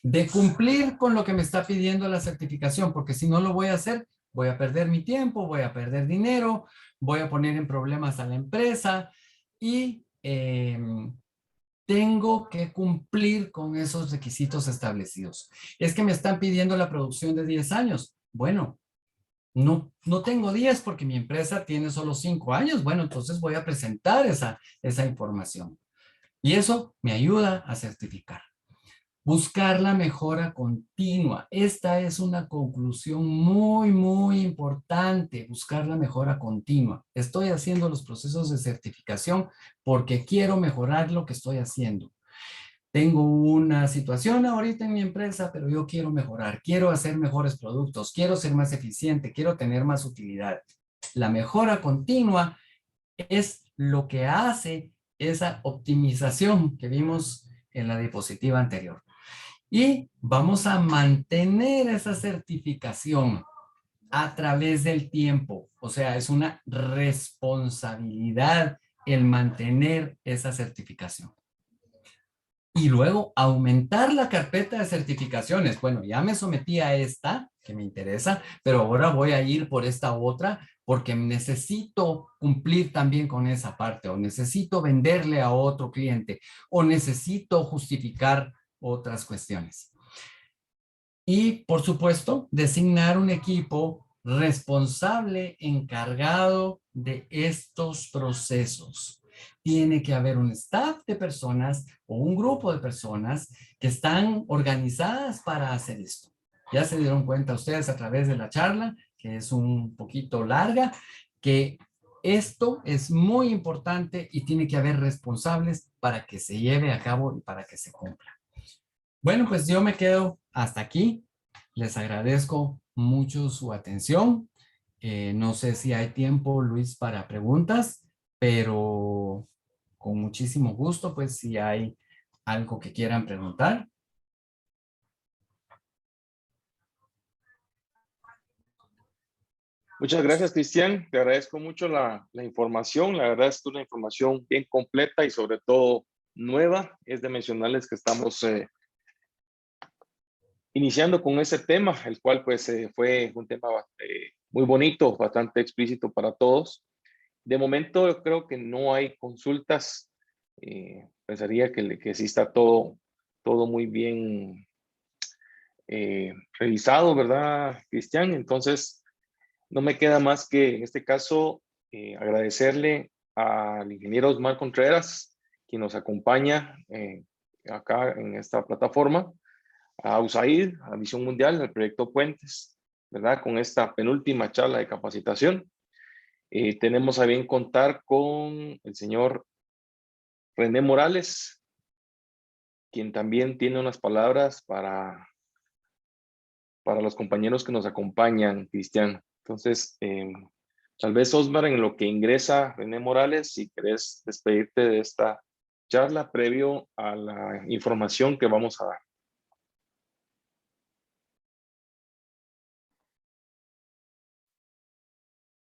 de cumplir con lo que me está pidiendo la certificación, porque si no lo voy a hacer, voy a perder mi tiempo, voy a perder dinero, voy a poner en problemas a la empresa y tengo que cumplir con esos requisitos establecidos. Es que me están pidiendo la producción de 10 años. Bueno, no tengo 10 porque mi empresa tiene solo 5 años. Bueno, entonces voy a presentar esa información. Y eso me ayuda a certificar. Buscar la mejora continua. Esta es una conclusión muy, muy importante. Buscar la mejora continua. Estoy haciendo los procesos de certificación porque quiero mejorar lo que estoy haciendo. Tengo una situación ahorita en mi empresa, pero yo quiero mejorar, quiero hacer mejores productos, quiero ser más eficiente, quiero tener más utilidad. La mejora continua es lo que hace esa optimización que vimos en la diapositiva anterior. Y vamos a mantener esa certificación a través del tiempo. O sea, es una responsabilidad el mantener esa certificación. Y luego aumentar la carpeta de certificaciones. Bueno, ya me sometí a esta, que me interesa, pero ahora voy a ir por esta otra porque necesito cumplir también con esa parte, o necesito venderle a otro cliente, o necesito justificar otras cuestiones. Y, por supuesto, designar un equipo responsable encargado de estos procesos. Tiene que haber un staff de personas o un grupo de personas que están organizadas para hacer esto. Ya se dieron cuenta ustedes a través de la charla, que es un poquito larga, que esto es muy importante y tiene que haber responsables para que se lleve a cabo y para que se cumpla. Bueno, pues yo me quedo hasta aquí. Les agradezco mucho su atención. No sé si hay tiempo, Luis, para preguntas, pero con muchísimo gusto, pues si hay algo que quieran preguntar. Muchas gracias, Cristian. Te agradezco mucho la información. La verdad es que es una información bien completa y sobre todo nueva. Es de mencionarles que estamos iniciando con ese tema, el cual pues fue un tema muy bonito, bastante explícito para todos. De momento yo creo que no hay consultas pensaría que sí está todo muy bien revisado, ¿verdad, Cristian? Entonces, no me queda más que en este caso agradecerle al ingeniero Osmar Contreras, quien nos acompaña acá en esta plataforma, a USAID, a Visión Mundial, al proyecto Puentes, ¿verdad? Con esta penúltima charla de capacitación. Tenemos a bien contar con el señor René Morales, quien también tiene unas palabras para los compañeros que nos acompañan, Cristian. Entonces, tal vez Osmar, en lo que ingresa René Morales, si querés despedirte de esta charla previo a la información que vamos a dar.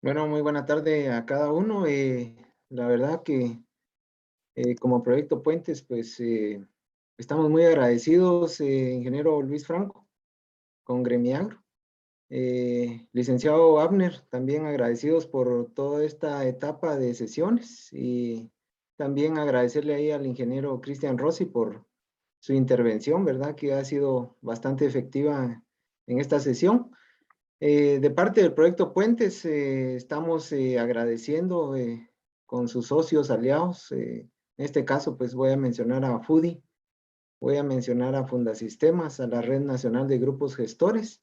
Bueno, muy buena tarde a cada uno. La verdad que como Proyecto Puentes, pues estamos muy agradecidos, ingeniero Luis Franco, con Gremiagro. Licenciado Abner, también agradecidos por toda esta etapa de sesiones y también agradecerle ahí al ingeniero Cristian Rossi por su intervención, ¿verdad? Que ha sido bastante efectiva en esta sesión. De parte del proyecto Puentes, estamos agradeciendo con sus socios aliados. En este caso, pues voy a mencionar a FUDI, voy a mencionar a Fundasistemas, a la Red Nacional de Grupos Gestores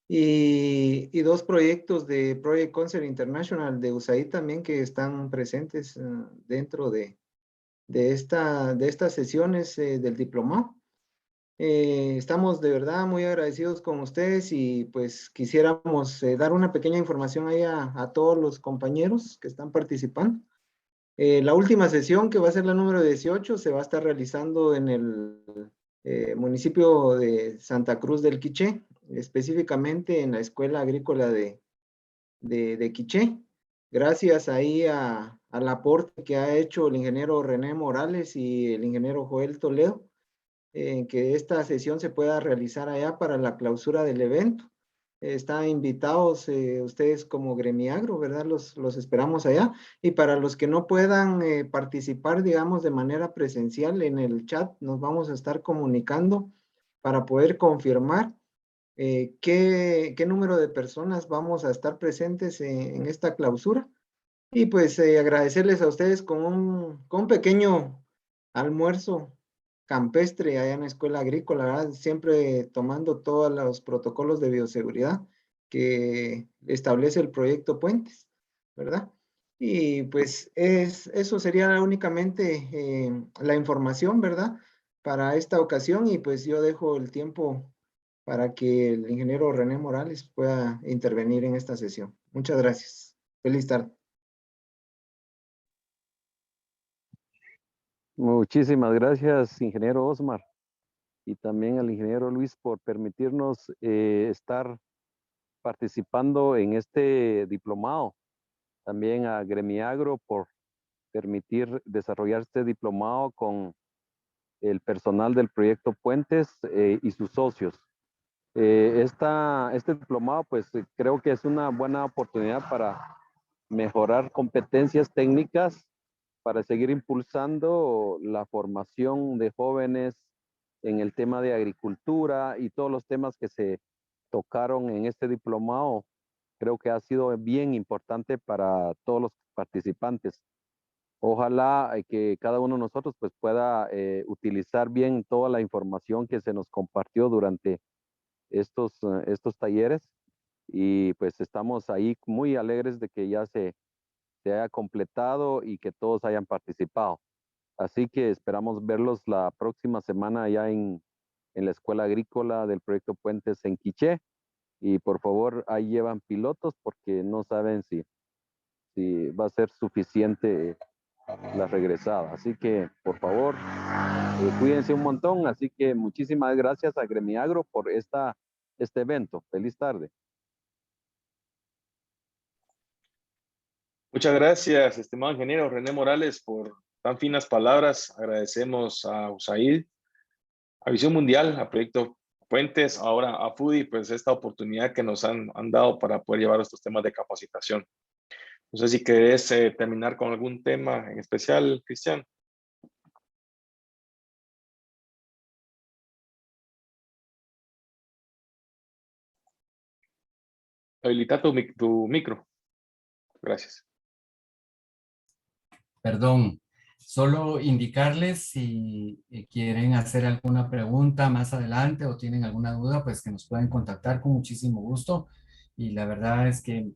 y dos proyectos de Project Concert International de USAID también que están presentes dentro de estas sesiones del diplomado. Estamos de verdad muy agradecidos con ustedes y pues quisiéramos dar una pequeña información ahí a todos los compañeros que están participando. La última sesión, que va a ser la número 18, se va a estar realizando en el municipio de Santa Cruz del Quiché, específicamente en la Escuela Agrícola de Quiché. Gracias ahí al aporte que ha hecho el ingeniero René Morales y el ingeniero Joel Toledo, que esta sesión se pueda realizar allá para la clausura del evento. Están invitados ustedes como Gremiagro, ¿verdad? Los esperamos allá. Y para los que no puedan participar, digamos, de manera presencial en el chat, nos vamos a estar comunicando para poder confirmar qué número de personas vamos a estar presentes en esta clausura. Y pues agradecerles a ustedes con un pequeño almuerzo campestre allá en la escuela agrícola, ¿verdad? Siempre tomando todos los protocolos de bioseguridad que establece el proyecto Puentes, ¿verdad? Y pues eso sería únicamente la información, ¿verdad? Para esta ocasión y pues yo dejo el tiempo para que el ingeniero René Morales pueda intervenir en esta sesión. Muchas gracias. Feliz tarde. Muchísimas gracias, ingeniero Osmar, y también al ingeniero Luis por permitirnos estar participando en este diplomado. También a Gremiagro por permitir desarrollar este diplomado con el personal del proyecto Puentes y sus socios. Este diplomado, pues creo que es una buena oportunidad para mejorar competencias técnicas, para seguir impulsando la formación de jóvenes en el tema de agricultura y todos los temas que se tocaron en este diplomado. Creo que ha sido bien importante para todos los participantes. Ojalá que cada uno de nosotros pues pueda utilizar bien toda la información que se nos compartió durante estos talleres y pues estamos ahí muy alegres de que ya se haya completado y que todos hayan participado. Así que esperamos verlos la próxima semana ya en la Escuela Agrícola del Proyecto Puentes en Quiché. Y por favor, ahí llevan pilotos porque no saben si va a ser suficiente la regresada. Así que, por favor, cuídense un montón. Así que muchísimas gracias a Gremiagro por este evento. Feliz tarde. Muchas gracias, estimado ingeniero René Morales, por tan finas palabras. Agradecemos a USAID, a Visión Mundial, a Proyecto Puentes, ahora a FUDI, pues esta oportunidad que nos han dado para poder llevar estos temas de capacitación. No sé si querés terminar con algún tema en especial, Cristian. habilita tu micro. Gracias. Perdón, solo indicarles si quieren hacer alguna pregunta más adelante o tienen alguna duda, pues que nos pueden contactar con muchísimo gusto. Y la verdad es que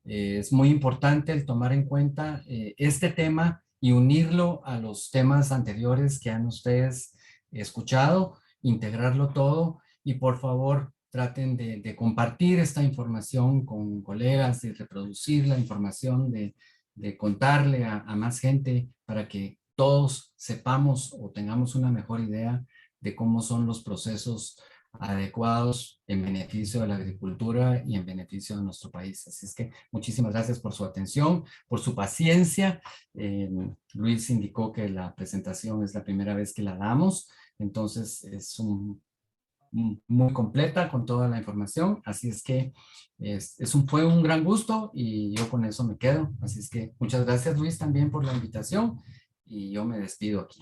es muy importante el tomar en cuenta este tema y unirlo a los temas anteriores que han ustedes escuchado, integrarlo todo y por favor traten de compartir esta información con colegas, de reproducir la información, de contarle a más gente para que todos sepamos o tengamos una mejor idea de cómo son los procesos adecuados en beneficio de la agricultura y en beneficio de nuestro país. Así es que muchísimas gracias por su atención, por su paciencia. Luis indicó que la presentación es la primera vez que la damos, entonces es muy completa con toda la información, así es que fue un gran gusto y yo con eso me quedo. Así es que muchas gracias Luis también por la invitación y yo me despido aquí.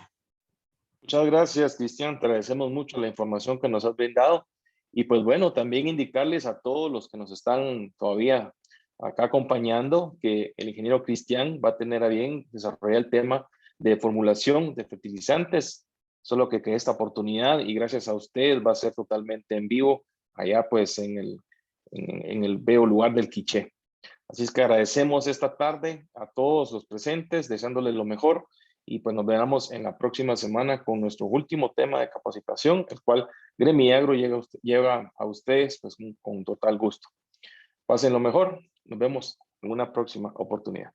Muchas gracias, Cristian. Te agradecemos mucho la información que nos has brindado. Y pues bueno, también indicarles a todos los que nos están todavía acá acompañando que el ingeniero Cristian va a tener a bien desarrollar el tema de formulación de fertilizantes, solo que esta oportunidad y gracias a ustedes va a ser totalmente en vivo allá pues en el bello lugar del Quiché. Así es que agradecemos esta tarde a todos los presentes, deseándoles lo mejor y pues nos veremos en la próxima semana con nuestro último tema de capacitación, el cual Gremiagro llega a ustedes pues con total gusto. Pasen lo mejor, nos vemos en una próxima oportunidad.